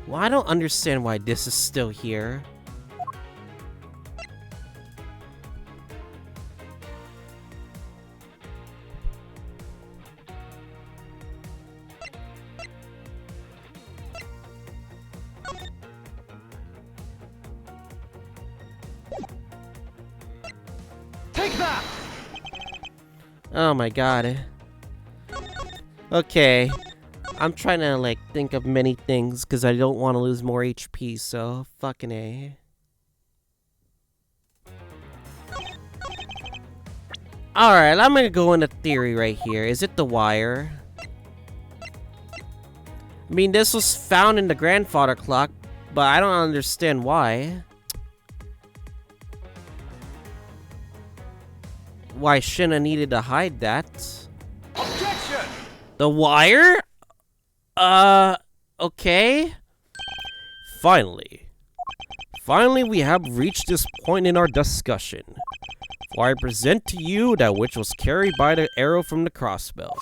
Well, I don't understand why this is still here. Take that! Oh my god. Okay. I'm trying to, like, think of many things because I don't want to lose more HP, so fucking A. Alright, I'm gonna go into theory right here. Is it the wire? I mean, this was found in the grandfather clock, but I don't understand why. Why Shinna needed to hide that. Objection! The wire? Okay. Finally, we have reached this point in our discussion. For I present to you that which was carried by the arrow from the crossbow.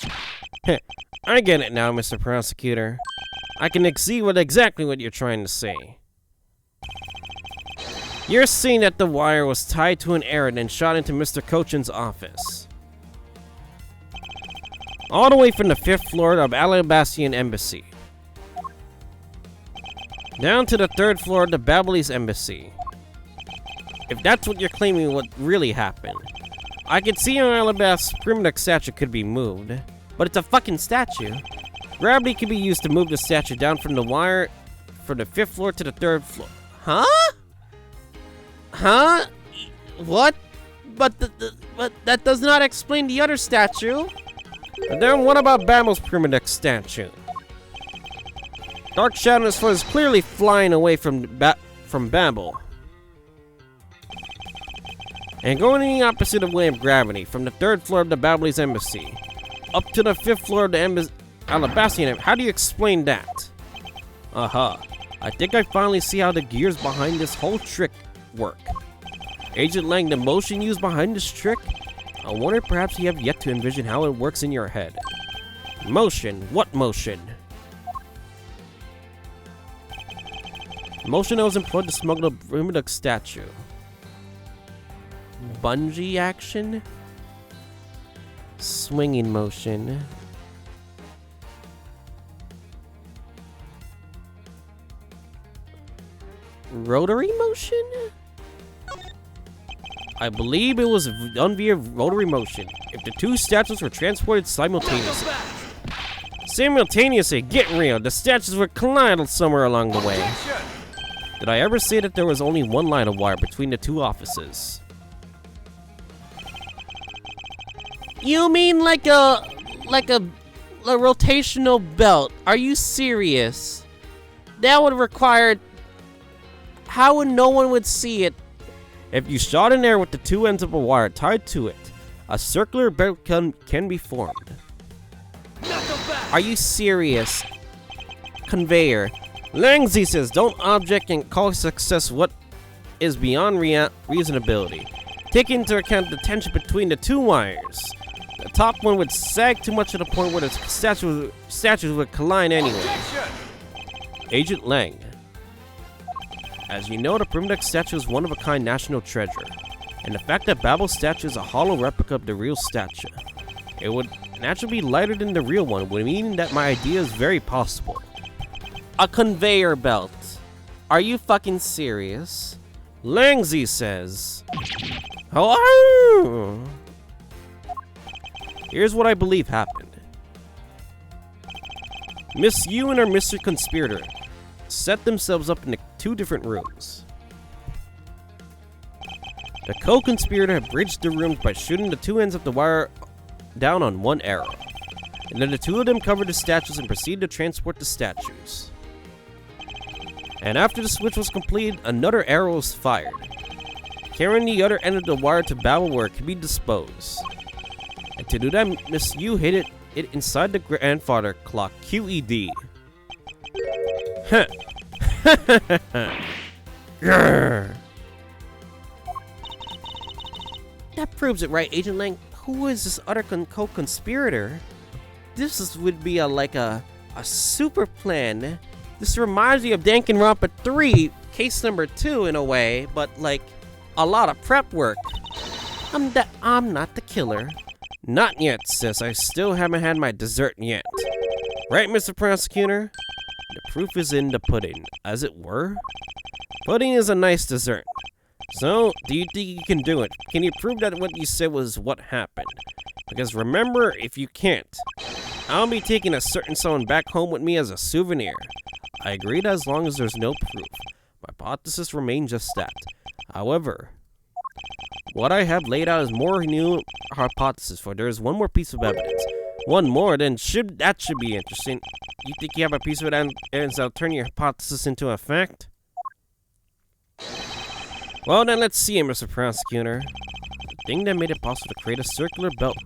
I get it now, Mr. Prosecutor. I can see exactly what you're trying to say. You're saying that the wire was tied to an arrow and shot into Mr. Cochin's office. All the way from the 5th floor of Alabastian Embassy. Down to the 3rd floor of the Babylonis Embassy. If that's what you're claiming what really happened, I could see how Alabast's primitive statue could be moved. But it's a fucking statue. Gravity can be used to move the statue down from the wire from the 5th floor to the 3rd floor. Huh? Huh? What? But that does not explain the other statue. And then what about Babel's primitive statue? Dark Shadows was clearly flying away from Babel. And going in the opposite way of gravity, from the 3rd floor of the Babylonis Embassy up to the 5th floor of the Alabastian. How do you explain that? I think I finally see how the gears behind this whole trick work. Agent Lang, the motion used behind this trick? I wonder perhaps you have yet to envision how it works in your head. Motion? What motion? Motion that was employed to smuggle the primitive statue. Bungee action? Swinging motion. Rotary motion? I believe it was done via rotary motion. If the two statues were transported simultaneously. Simultaneously, get real. The statues were collided somewhere along the way. Did I ever say that there was only one line of wire between the two offices? You mean like a rotational belt? Are you serious? That would require. How would no one would see it? If you shot an air with the two ends of a wire tied to it, a circular belt can be formed. Are you serious? Conveyor. Langzi says, don't object and call success what is beyond reasonability. Take into account the tension between the two wires. The top one would sag too much to the point where the statues would collide anyway. Agent Lang. As you know, the primitive statue is one of a kind national treasure, and the fact that Babel's statue is a hollow replica of the real statue, it would naturally be lighter than the real one, would mean that my idea is very possible. A conveyor belt. Are you fucking serious? Langzi says. Hello? Here's what I believe happened. Miss Yu and her Mr. Conspirator set themselves up in the two different rooms. The co-conspirator had bridged the rooms by shooting the two ends of the wire down on one arrow. And then the two of them covered the statues and proceeded to transport the statues. And after the switch was completed, another arrow was fired, carrying the other end of the wire to Babel where it could be disposed. And to do that, Miss Yu hit it inside the grandfather clock, QED. Huh. That proves it, right, Agent Lang? Who is this other co-conspirator? Would be like a super plan. This reminds me of Danganronpa 3, case number 2 in a way, but like a lot of prep work. I'm not the killer. Not yet, sis. I still haven't had my dessert yet. Right, Mr. Prosecutor? The proof is in the pudding, as it were. Pudding is a nice dessert. So, do you think you can do it? Can you prove that what you said was what happened? Because remember, if you can't, I'll be taking a certain someone back home with me as a souvenir. I agreed as long as there's no proof. My hypothesis remains just that. However, What I have laid out is more new hypothesis, for there is one more piece of evidence. One more, then that should be interesting. You think you have a piece of evidence that'll turn your hypothesis into a fact? Well, then let's see it, Mr. Prosecutor. The thing that made it possible to create a circular belt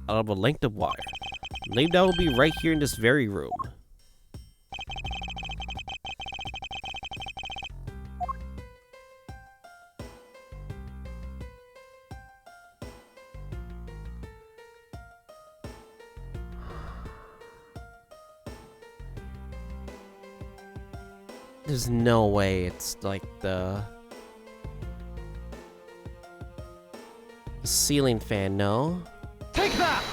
out of a length of wire. I believe that will be right here in this very room. There's no way it's like the ceiling fan, no? Take that!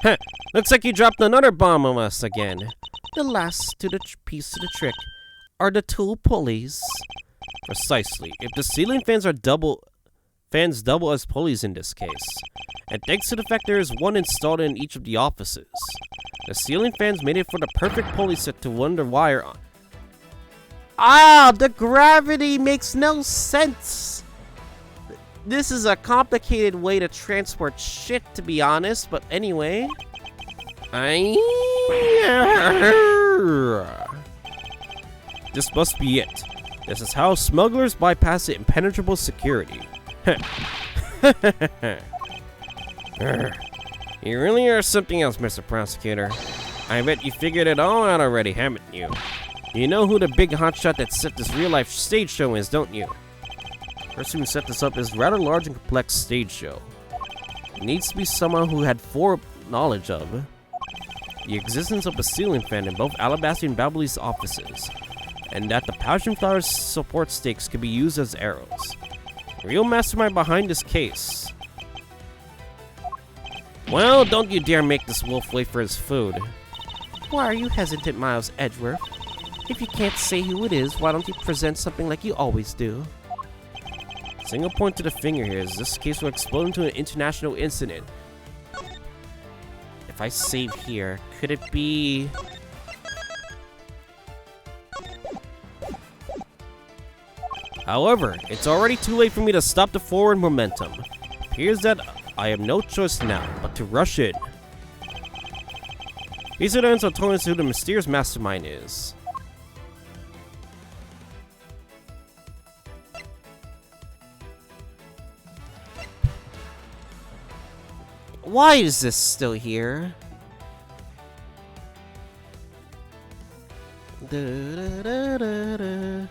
Heh, looks like you dropped another bomb on us again. The last to the piece to the trick are the two pulleys. Precisely. If the ceiling fans are double as pulleys in this case, and thanks to the fact there is one installed in each of the offices, the ceiling fans made it for the perfect pulley set to run the wire on. Ah, the gravity makes no sense. This is a complicated way to transport shit, to be honest, but anyway. This must be it. This is how smugglers bypass the impenetrable security. You really are something else, Mr. Prosecutor. I bet you figured it all out already, haven't you? You know who the big hotshot that set this real-life stage show is, don't you? The person who set this up is a rather large and complex stage show. It needs to be someone who had foreknowledge of the existence of a ceiling fan in both Alabaster and Babbly's offices, and that the passion flower's support stakes could be used as arrows. The real mastermind behind this case. Well, don't you dare make this wolf wait for his food. Why are you hesitant, Miles Edgeworth? If you can't say who it is, why don't you present something like you always do? Single point to the finger here is this case will explode into an international incident. If I save here, could it be... However, it's already too late for me to stop the forward momentum. It appears that I have no choice now but to rush in. These events are telling us who the mysterious mastermind is. Why is this still here? Da-da-da-da-da.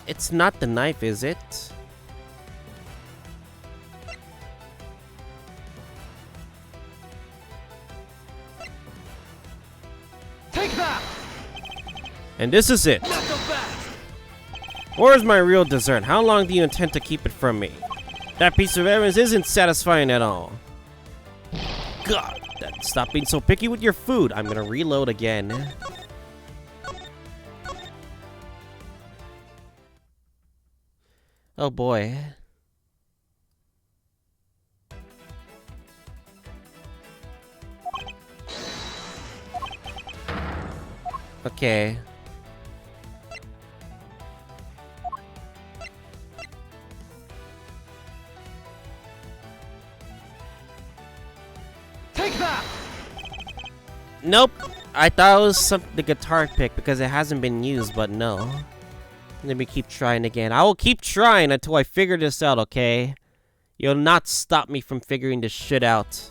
It's not the knife, is it? Take that! And this is it. Not so fast! Where's my real dessert? How long do you intend to keep it from me? That piece of evidence isn't satisfying at all. God, stop being so picky with your food. I'm gonna reload again. Oh boy. Okay. Take that! Nope. I thought it was the guitar pick because it hasn't been used, but no. Let me keep trying again. I will keep trying until I figure this out, okay? You'll not stop me from figuring this shit out.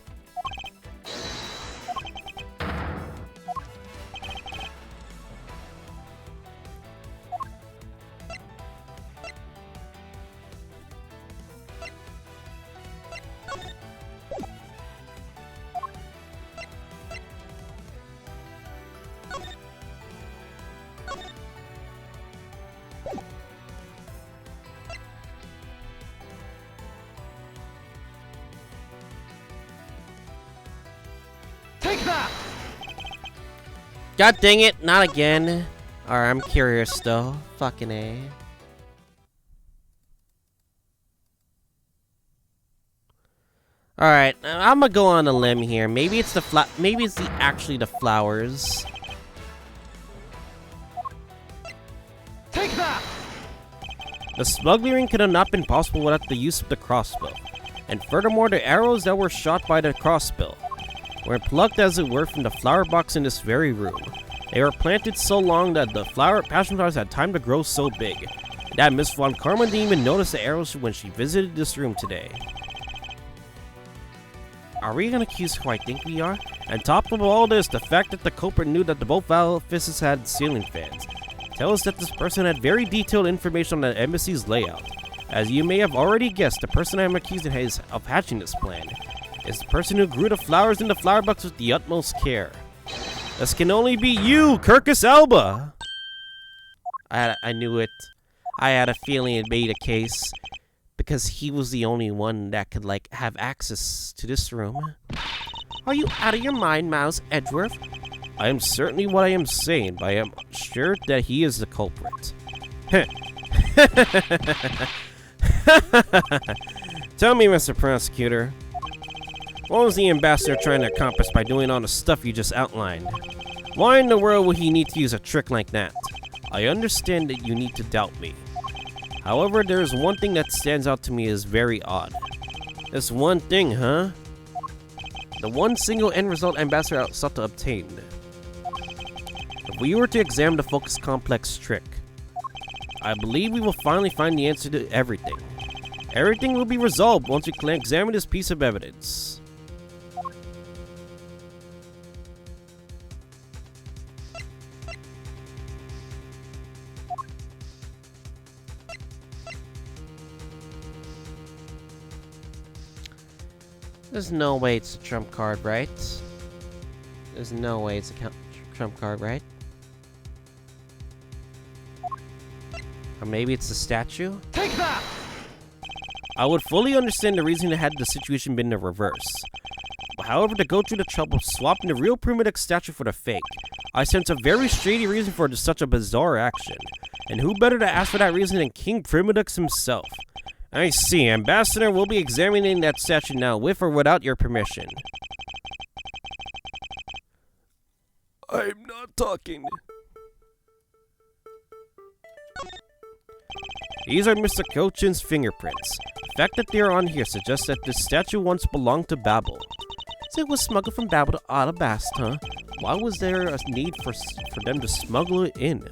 God dang it, not again. Alright, I'm curious though. Fucking A. Alright, I'm gonna go on a limb here. Maybe it's actually the flowers. Take that! The smuggling could have not been possible without the use of the crossbow. And furthermore, the arrows that were shot by the crossbow were plucked as it were from the flower box in this very room. They were planted so long that the passion flowers had time to grow so big that Miss Von Karma didn't even notice the arrows when she visited this room today. Are we gonna accuse who I think we are? And top of all this, the fact that the culprit knew that both offices had ceiling fans tells us that this person had very detailed information on the embassy's layout. As you may have already guessed, the person I am accusing of hatching this plan is the person who grew the flowers in the flower box with the utmost care. This can only be you, Kirkus Alba! I knew it. I had a feeling it made a case. Because he was the only one that could, have access to this room. Are you out of your mind, Miles Edgeworth? I am certainly what I am saying, but I am sure that he is the culprit. Tell me, Mr. Prosecutor, what was the ambassador trying to accomplish by doing all the stuff you just outlined? Why in the world would he need to use a trick like that? I understand that you need to doubt me. However, there is one thing that stands out to me as very odd. This one thing, huh? The one single end result Ambassador sought to obtain. If we were to examine the focus complex trick, I believe we will finally find the answer to everything. Everything will be resolved once we can examine this piece of evidence. There's no way it's a trump card, right? There's no way it's a trump card, right? Or maybe it's the statue? Take that! I would fully understand the reason had the situation been the reverse. However, to go through the trouble of swapping the real primitive statue for the fake, I sense a very shady reason for such a bizarre action. And who better to ask for that reason than King Primidux himself? I see. Ambassador will be examining that statue now, with or without your permission. I'm not talking. These are Mr. Kochin's fingerprints. The fact that they are on here suggests that this statue once belonged to Babel. So it was smuggled from Babel to Alabast, huh? Why was there a need for them to smuggle it in?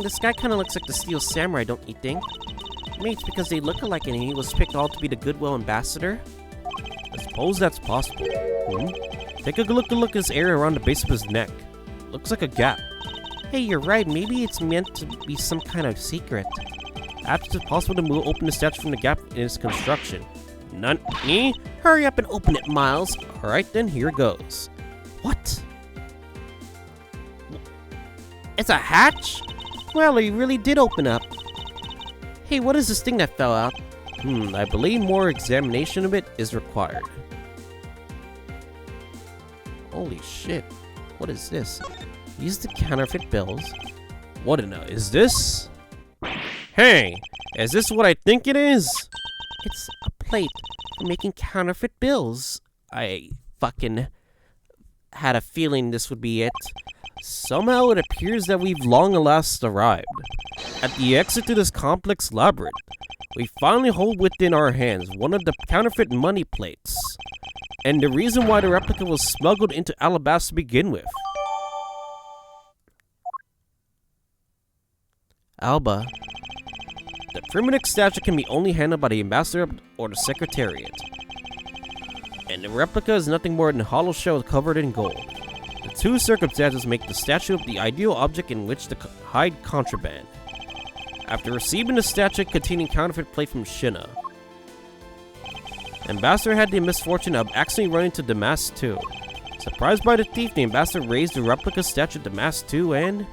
This guy kind of looks like the Steel Samurai, don't you think? Maybe it's because they look alike and he was picked all to be the Goodwill Ambassador? I suppose that's possible. Take a look at this area around the base of his neck. Looks like a gap. Hey, you're right. Maybe it's meant to be some kind of secret. Perhaps it's possible to open the statue from the gap in its construction. Me? Hurry up and open it, Miles. Alright then, here goes. What? It's a hatch? Well, he really did open up. Hey, what is this thing that fell out? I believe more examination of it is required. Holy shit. What is this? These are the counterfeit bills. What in is this? Hey, is this what I think it is? It's a plate for making counterfeit bills. I fucking had a feeling this would be it. Somehow it appears that we've long last arrived. At the exit to this complex labyrinth, we finally hold within our hands one of the counterfeit money plates, and the reason why the replica was smuggled into Alabasta to begin with. Alba, the primitive statue can be only handled by the ambassador or the secretariat, and the replica is nothing more than a hollow shell covered in gold. The two circumstances make the statue the ideal object in which to hide contraband. After receiving the statue containing counterfeit plate from Shina, Ambassador had the misfortune of accidentally running into Demasque II. Surprised by the thief, the Ambassador raised the replica statue of Demasque II and...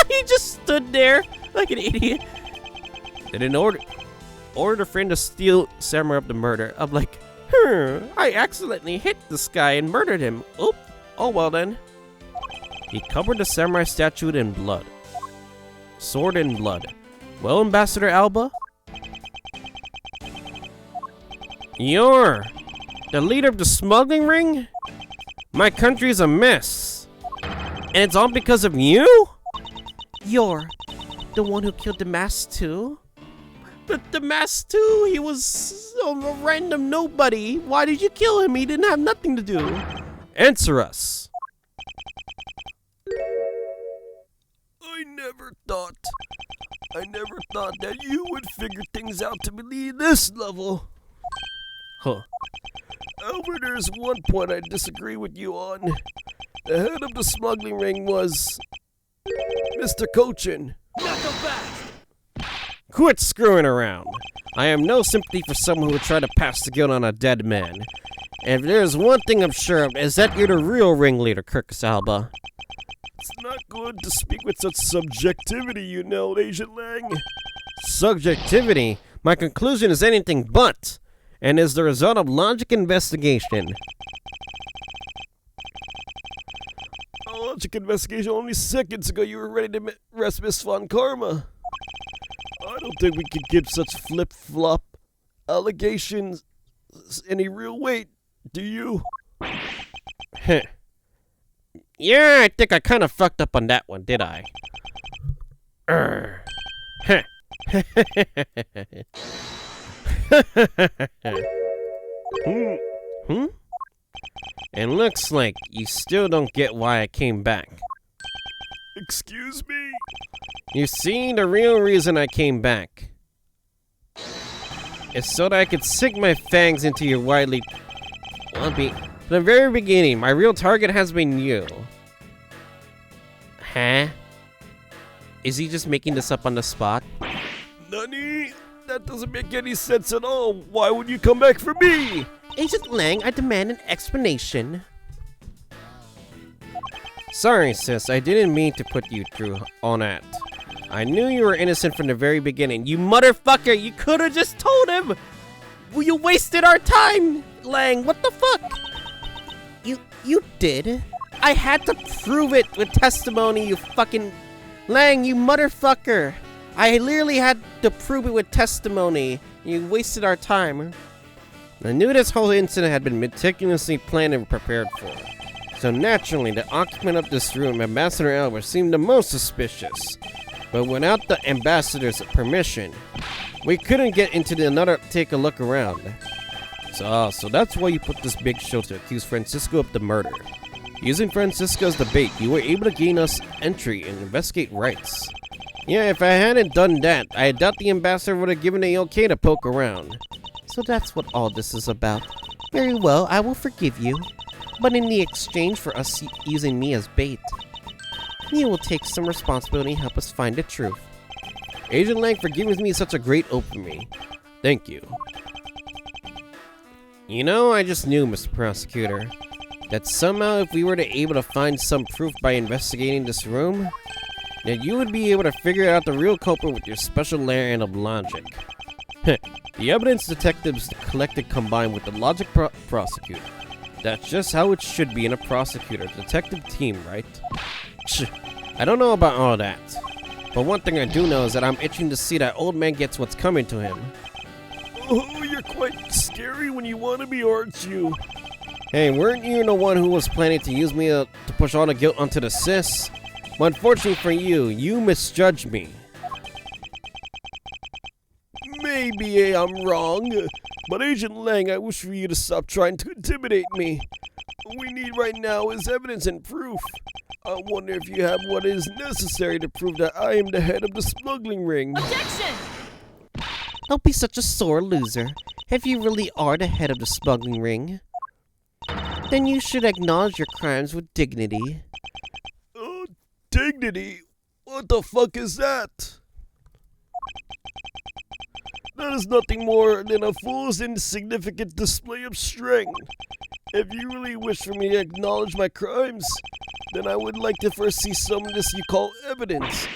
he just stood there like an idiot. Then in order a friend to steal Samurai of the murder, I'm like, I accidentally hit this guy and murdered him. Oop. Oh well then. He covered the samurai statue in blood. Sword in blood. Well, Ambassador Alba? You're the leader of the smuggling ring? My country is a mess. And it's all because of you? You're the one who killed Demasque II? But Demasque II, he was a random nobody. Why did you kill him? He didn't have nothing to do. Answer us. I never thought that you would figure things out to be this level. Huh. However, there's one point I disagree with you on. The head of the smuggling ring was Mr. Cochin. Knuckle back! Quit screwing around. I have no sympathy for someone who would try to pass the guilt on a dead man. And if there's one thing I'm sure of, is that you're the real ringleader, Kirkus Alba. It's not good to speak with such subjectivity, you know, Agent Lang. Subjectivity? My conclusion is anything but, and is the result of logic investigation. A logic investigation only seconds ago you were ready to arrest Miss Von Karma. I don't think we could give such flip-flop allegations any real weight, do you? Heh. Yeah, I think I kind of fucked up on that one, did I? Heh. Hmm? And looks like you still don't get why I came back. Excuse me? You see, the real reason I came back is so that I could sink my fangs into your widely... From the very beginning, my real target has been you. Huh? Is he just making this up on the spot? Nani? That doesn't make any sense at all. Why would you come back for me? Agent Lang, I demand an explanation. Sorry, sis. I didn't mean to put you through all that. I knew you were innocent from the very beginning. You motherfucker! You could have just told him! Well, you wasted our time, Lang. What the fuck? You did? I had to prove it with testimony, you fucking... Lang, you motherfucker! I literally had to prove it with testimony. You wasted our time. I knew this whole incident had been meticulously planned and prepared for. So naturally, the occupant of this room, Ambassador Albert, seemed the most suspicious. But without the ambassador's permission, we couldn't get into take a look around. So that's why you put this big show to accuse Franziska of the murder. Using Franziska as the bait, you were able to gain us entry and investigate Wrights. Yeah, if I hadn't done that, I doubt the ambassador would have given the okay to poke around. So that's what all this is about. Very well, I will forgive you. But in the exchange for us using me as bait, you will take some responsibility and help us find the truth. Agent Lang for giving me such a great oath for me. Thank you. You know, I just knew, Mr. Prosecutor, that somehow if we were able to find some proof by investigating this room, that you would be able to figure out the real culprit with your special layer of logic. The evidence detectives collected combined with the logic prosecutor. That's just how it should be in a prosecutor-detective team, right? I don't know about all that. But one thing I do know is that I'm itching to see that old man gets what's coming to him. Oh, you're quite scary when you want to be, aren't you? Hey, weren't you the one who was planning to use me to push all the guilt onto the sis? But unfortunately for you, you misjudged me. Maybe I'm wrong, but Agent Lang, I wish for you to stop trying to intimidate me. What we need right now is evidence and proof. I wonder if you have what is necessary to prove that I am the head of the smuggling ring. Objection! Don't be such a sore loser. If you really are the head of the smuggling ring, then you should acknowledge your crimes with dignity. Dignity? What the fuck is that? That is nothing more than a fool's insignificant display of strength. If you really wish for me to acknowledge my crimes, then I would like to first see some of this you call evidence.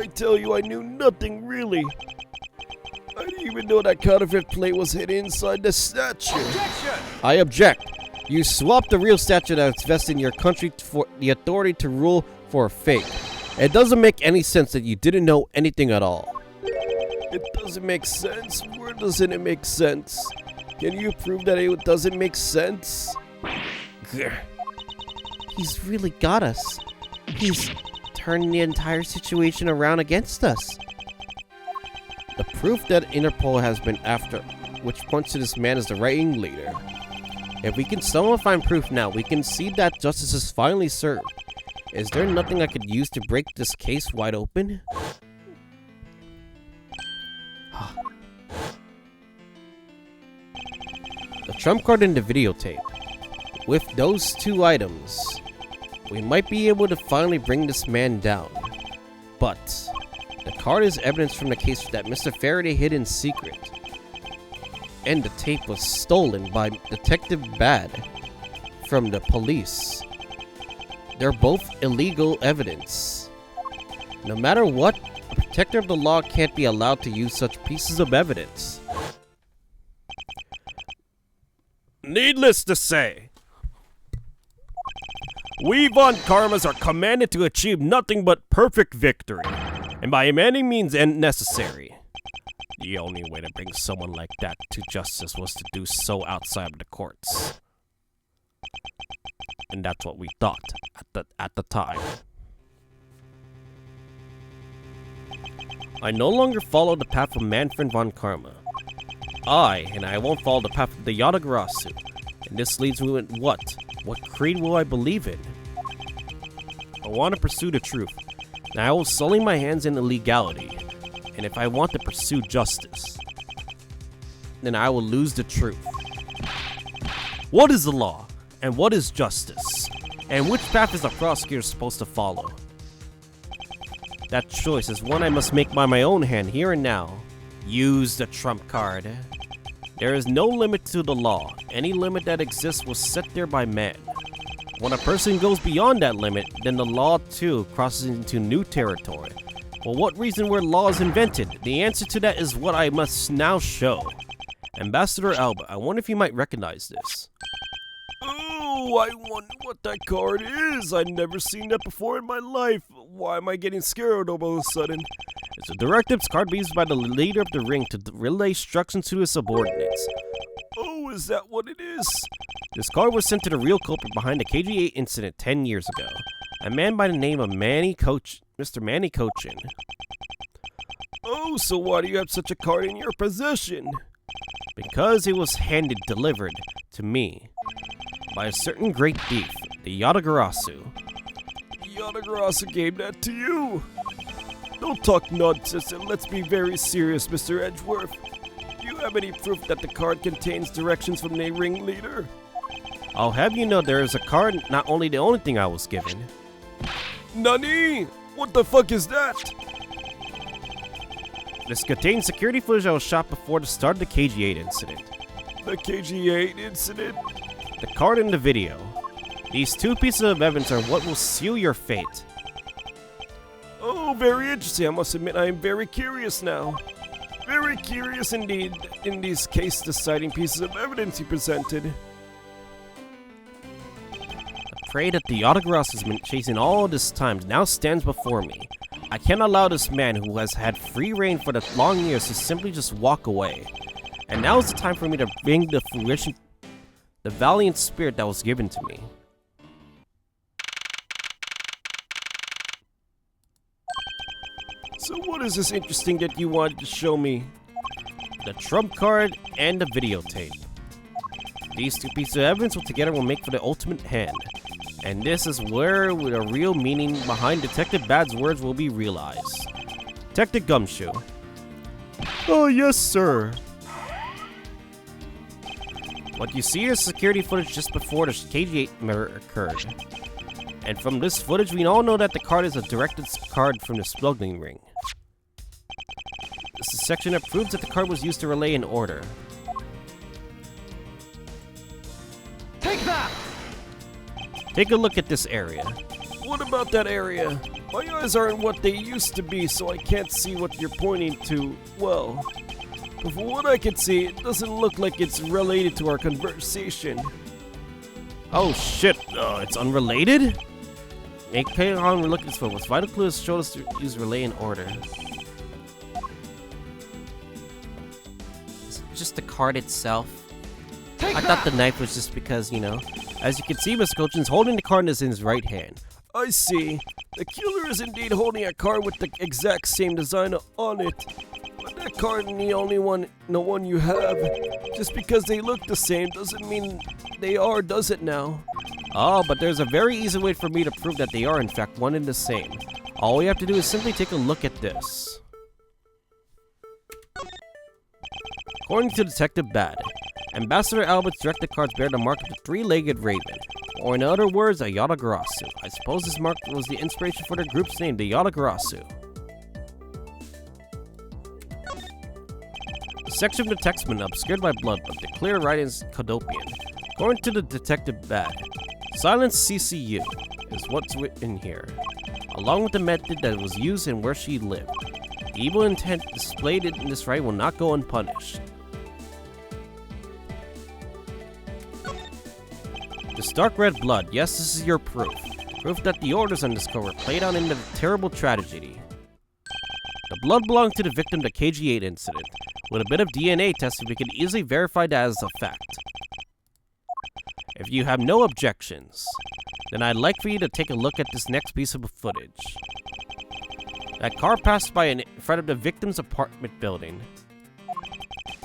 I tell you, I knew nothing really. I didn't even know that counterfeit plate was hidden inside the statue. Objection! I object. You swapped the real statue that's vested in your country for the authority to rule for a fake. It doesn't make any sense that you didn't know anything at all. It doesn't make sense? Where doesn't it make sense? Can you prove that it doesn't make sense? He's really got us. He's turned the entire situation around against us. The proof that Interpol has been after, which points to this man as the ringleader. If we can somehow find proof now, we can see that justice is finally served. Is there nothing I could use to break this case wide open? The trump card and the videotape. With those two items, we might be able to finally bring this man down. But the card is evidence from the case that Mr. Faraday hid in secret. And the tape was stolen by Detective Bad from the police. They're both illegal evidence. No matter what, a protector of the law can't be allowed to use such pieces of evidence. Needless to say, we Von Karmas are commanded to achieve nothing but perfect victory, and by any means necessary. The only way to bring someone like that to justice was to do so outside of the courts. And that's what we thought at the time. I no longer follow the path of Manfred von Karma. I won't follow the path of the Yatagarasu. And this leads me with what? What creed will I believe in? I want to pursue the truth. Now I will sully my hands in illegality. And if I want to pursue justice, then I will lose the truth. What is the law? And what is justice? And which path is the prosecutor supposed to follow? That choice is one I must make by my own hand here and now. Use the trump card. There is no limit to the law. Any limit that exists was set there by man. When a person goes beyond that limit, then the law too crosses into new territory. For what reason were laws invented? The answer to that is what I must now show. Ambassador Alba, I wonder if you might recognize this. Oh, I wonder what that card is. I've never seen that before in my life. Why am I getting scared all of a sudden? It's a directives card used by the leader of the ring to relay instructions to his subordinates. Oh, is that what it is? This card was sent to the real culprit behind the KG8 incident 10 years ago. A man by the name of Mr. Manny Cochin. Oh, so why do you have such a card in your possession? Because it was delivered to me by a certain great thief, the Yatagarasu. Yatagarasu gave that to you. Don't talk nonsense and let's be very serious, Mr. Edgeworth. Do you have any proof that the card contains directions from the ringleader? I'll have you know there is a card not only the only thing I was given. Nani? What the fuck is that? This contains security footage that was shot before the start of the KG8 incident. The KG8 incident? The card and the video. These two pieces of evidence are what will seal your fate. Oh, very interesting. I must admit I am very curious now. Very curious indeed in these case-deciding pieces of evidence you presented. The prey that the Yatagarasu has been chasing all this time now stands before me. I cannot allow this man who has had free reign for the long years to simply just walk away. And now is the time for me to bring the fruition, the valiant spirit that was given to me. So what is this interesting that you wanted to show me? The trump card and the videotape. These two pieces of evidence together will make for the ultimate hand. And this is where the real meaning behind Detective Bad's words will be realized. Detective Gumshoe. Oh, yes, sir. What you see is security footage just before the KG8 murder occurred. And from this footage, we all know that the card is a directed card from the smuggling ring. This is a section that proves that the card was used to relay an order. Take that! Take a look at this area. What about that area? My eyes aren't what they used to be, so I can't see what you're pointing to well. But from what I can see, it doesn't look like it's related to our conversation. Oh shit, it's unrelated? Okay, on we're looking for what's vital clues showed us to use relay in order. Is it just the card itself? I thought the knife was just because, you know. As you can see, Mr. Cochin's holding the card in his right hand. I see. The killer is indeed holding a card with the exact same design on it. But that card isn't the only one, the one you have. Just because they look the same doesn't mean they are, does it now? Oh, but there's a very easy way for me to prove that they are in fact one and the same. All we have to do is simply take a look at this. According to Detective Bad, Ambassador Albert's directed cards bear the mark of the three-legged raven, or in other words, a Yatagarasu. I suppose this mark was the inspiration for their group's name, the Yatagarasu. The section of the text been obscured by blood, but the clear writing is Kodopian. According to the Detective Bad, Silence CCU is what's written here, along with the method that was used and where she lived. The evil intent displayed in this writing will not go unpunished. This dark red blood, yes, this is your proof. Proof that the orders on this code were played out in the terrible tragedy. The blood belonged to the victim of the KG-8 incident. With a bit of DNA testing, we can easily verify that as a fact. If you have no objections, then I'd like for you to take a look at this next piece of footage. That car passed by in front of the victim's apartment building.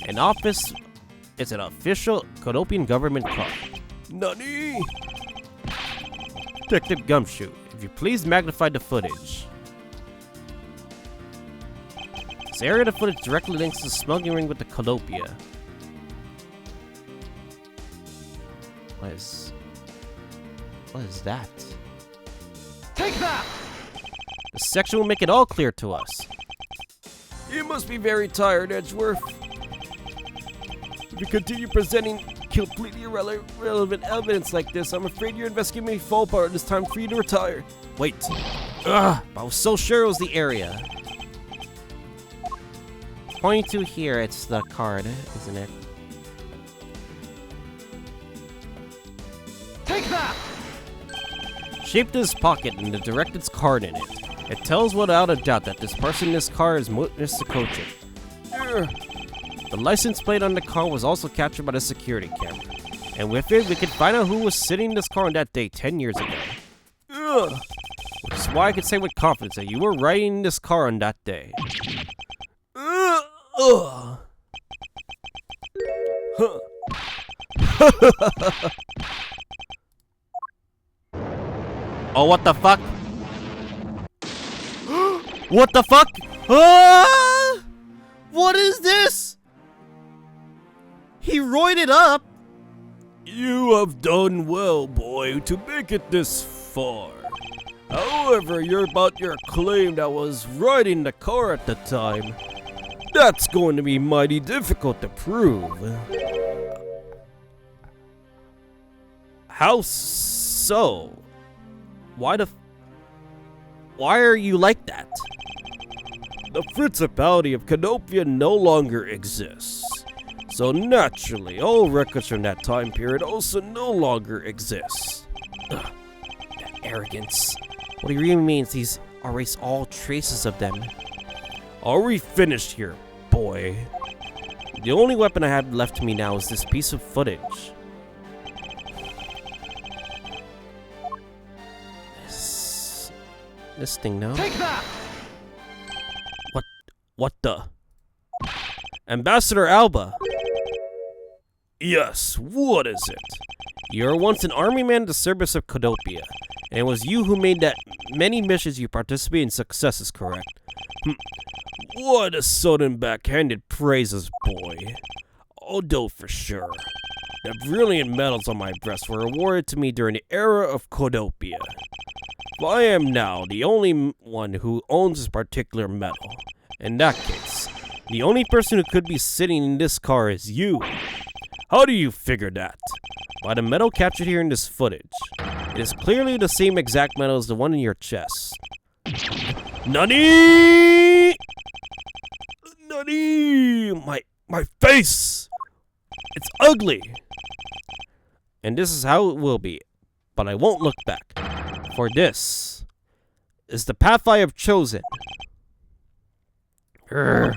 An office is an official Kodopian government car. Nani? Detective Gumshoe, if you please magnify the footage. This area of the footage directly links to the smuggling ring with the Kodopia. What is that? Take that! The section will make it all clear to us. You must be very tired, Edgeworth. If you continue presenting completely irrelevant evidence like this, I'm afraid your investigation may fall apart and it's time for you to retire. Wait. Ugh, I was so sure it was the area. Pointing to here, it's the card, isn't it? Take that! Shaped in his pocket and the directed's card in it. It tells without a doubt that this person in this car is Mr. Cochin. The license plate on the car was also captured by the security camera. And with it, we can find out who was sitting in this car on that day 10 years ago. Which is why I can say with confidence that you were riding in this car on that day. Oh, what the fuck? What the fuck? Ah! What is this? He roided up. You have done well, boy, to make it this far. However, you're about your claim that was riding the car at the time. That's going to be mighty difficult to prove. How so? Why are you like that? The Principality of Canopia no longer exists. So naturally, all records from that time period also no longer exist. Ugh, that arrogance. What he really means, he's erased all traces of them. Are we finished here, boy? The only weapon I have left to me now is this piece of footage. This thing, no? Take that! What the? Ambassador Alba! Yes, what is it? You were once an army man in the service of Kodopia, and it was you who made that many missions you participated in successes, correct? What a sudden backhanded praises, boy. Although for sure, the brilliant medals on my breast were awarded to me during the era of Kodopia. I am now the only one who owns this particular medal. In that case, the only person who could be sitting in this car is you. How do you figure that? By the medal captured here in this footage. It is clearly the same exact medal as the one in your chest. Nani! Nani! My face! It's ugly! And this is how it will be, but I won't look back. For this is the path I have chosen. Urgh.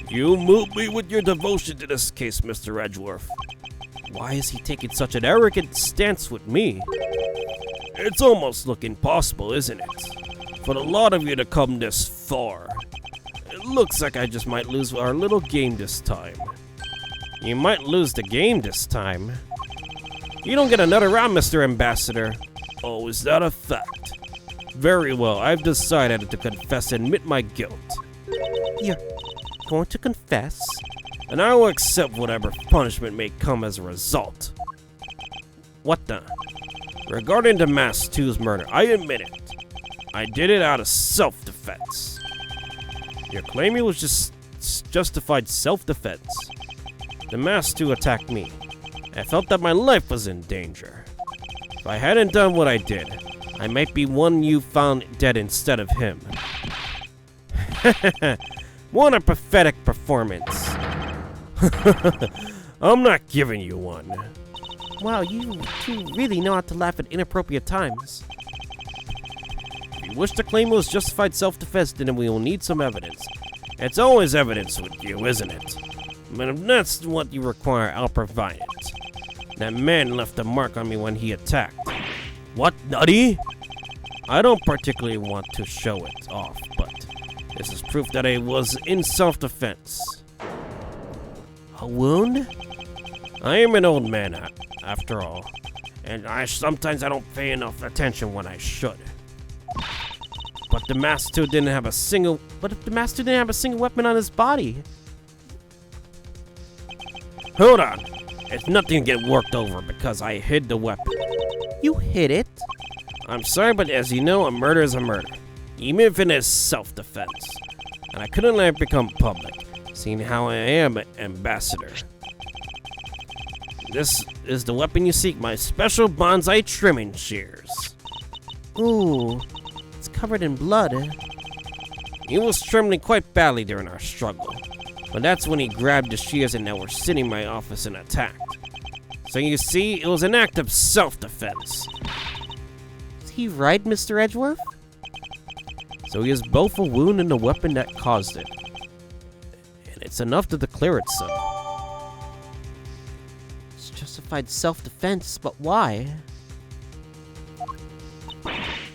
You move me with your devotion to this case, Mr. Edgeworth. Why is he taking such an arrogant stance with me? It's almost looking possible, isn't it? For the lot of you to come this far. It looks like I just might lose our little game this time. You might lose the game this time. You don't get another round, Mr. Ambassador. Oh, is that a fact? Very well, I've decided to confess and admit my guilt. You're going to confess? And I will accept whatever punishment may come as a result. What the? Regarding Demasque II's murder, I admit it. I did it out of self-defense. You're claiming it was just justified self-defense. Demasque II attacked me. I felt that my life was in danger. If I hadn't done what I did, I might be one you found dead instead of him. What a pathetic performance. I'm not giving you one. Wow, you two really know how to laugh at inappropriate times. If you wish to claim it was justified self-defense, then we will need some evidence. It's always evidence with you, isn't it? But if that's what you require, I'll provide it. That man left a mark on me when he attacked. What, nutty? I don't particularly want to show it off, but this is proof that it was in self-defense. A wound? I am an old man, after all, and sometimes I don't pay enough attention when I should. But Demasque II didn't have a single... But if Demasque II didn't have a single weapon on his body? Hold on. It's nothing to get worked over because I hid the weapon. You hid it? I'm sorry, but as you know, a murder is a murder, even if it is self-defense. And I couldn't let it become public, seeing how I am an ambassador. This is the weapon you seek, my special bonsai trimming shears. Ooh, it's covered in blood. He was trembling quite badly during our struggle, but that's when he grabbed the shears and now we're sitting in my office and attacked. So you see, it was an act of self-defense. Is he right, Mr. Edgeworth? So he has both a wound and the weapon that caused it. And it's enough to declare it so. It's justified self-defense, but why?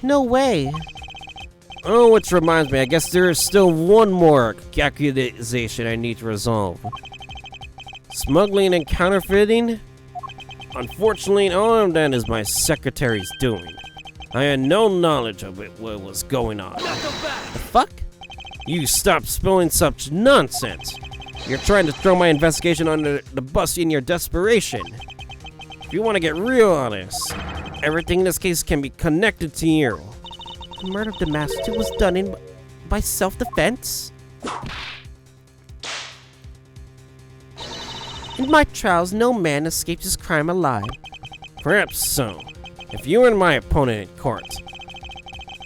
No way! Oh, which reminds me, I guess there is still one more accusation I need to resolve. Smuggling and counterfeiting? Unfortunately, all of that is my secretary's doing. I had no knowledge of it, what was going on. The fuck? You stop spilling such nonsense. You're trying to throw my investigation under the bus in your desperation. If you want to get real honest, everything in this case can be connected to you. The murder of Demasque II was done by self-defense? In my trials, no man escapes his crime alive. Perhaps so, if you were my opponent in court.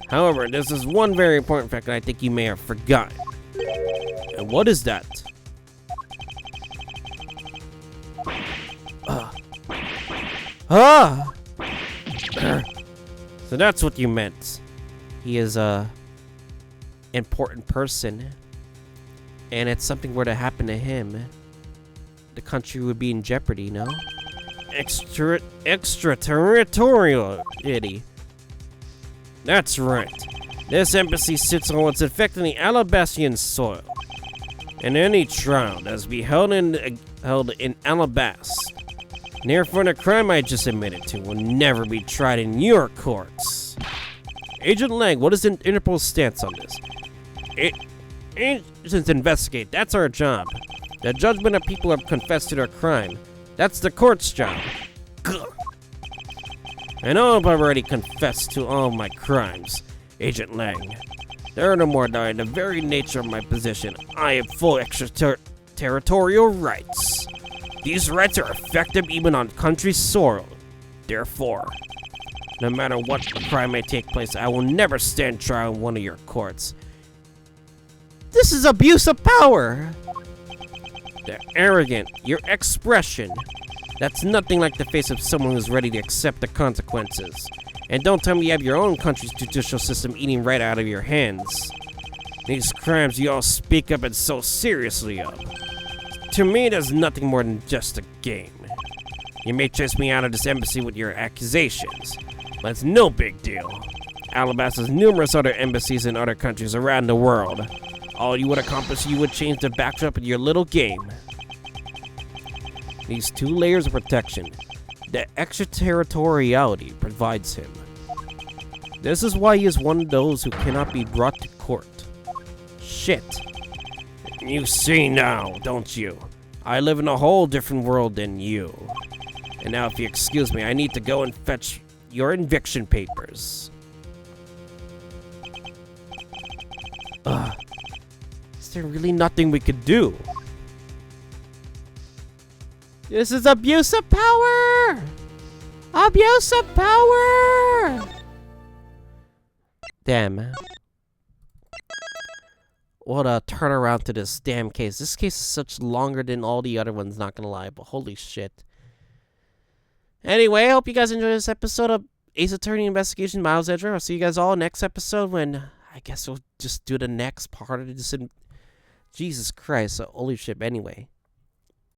However, this is one very important fact that I think you may have forgotten. And what is that? So that's what you meant. He is a important person, and if something were to happen to him, the country would be in jeopardy, no? Extraterritoriality. That's right. This embassy sits on what's affecting the Alabastian soil. And any trial that is held in Alabast, therefore the crime I just admitted to will never be tried in your courts. Agent Lang, what is Interpol's stance on this? Agents investigate, that's our job. The judgment of people have confessed to their crime. That's the court's job. And all have already confessed to all my crimes, Agent Lang. Furthermore, by the very nature of my position, I have full extraterritorial rights. These rights are effective even on country soil. Therefore, no matter what crime may take place, I will never stand trial in one of your courts. This is abuse of power! They're arrogant, your expression. That's nothing like the face of someone who's ready to accept the consequences. And don't tell me you have your own country's judicial system eating right out of your hands. These crimes you all speak up and so seriously of. To me, there's nothing more than just a game. You may chase me out of this embassy with your accusations, but it's no big deal. Alabasta has numerous other embassies in other countries around the world. All you would accomplish, you would change the backdrop of your little game. These 2 layers of protection, the extraterritoriality provides him. This is why he is one of those who cannot be brought to court. Shit. You see now, don't you? I live in a whole different world than you. And now if you excuse me, I need to go and fetch your eviction papers. Is there really nothing we could do? This is abuse of power! Abuse of power! Damn. What a turnaround to this damn case. This case is such longer than all the other ones, not gonna lie, but holy shit. Anyway, I hope you guys enjoyed this episode of Ace Attorney Investigation Miles Edgeworth. I'll see you guys all next episode when I guess we'll just do the next part of this. Jesus Christ, so holy shit. Anyway.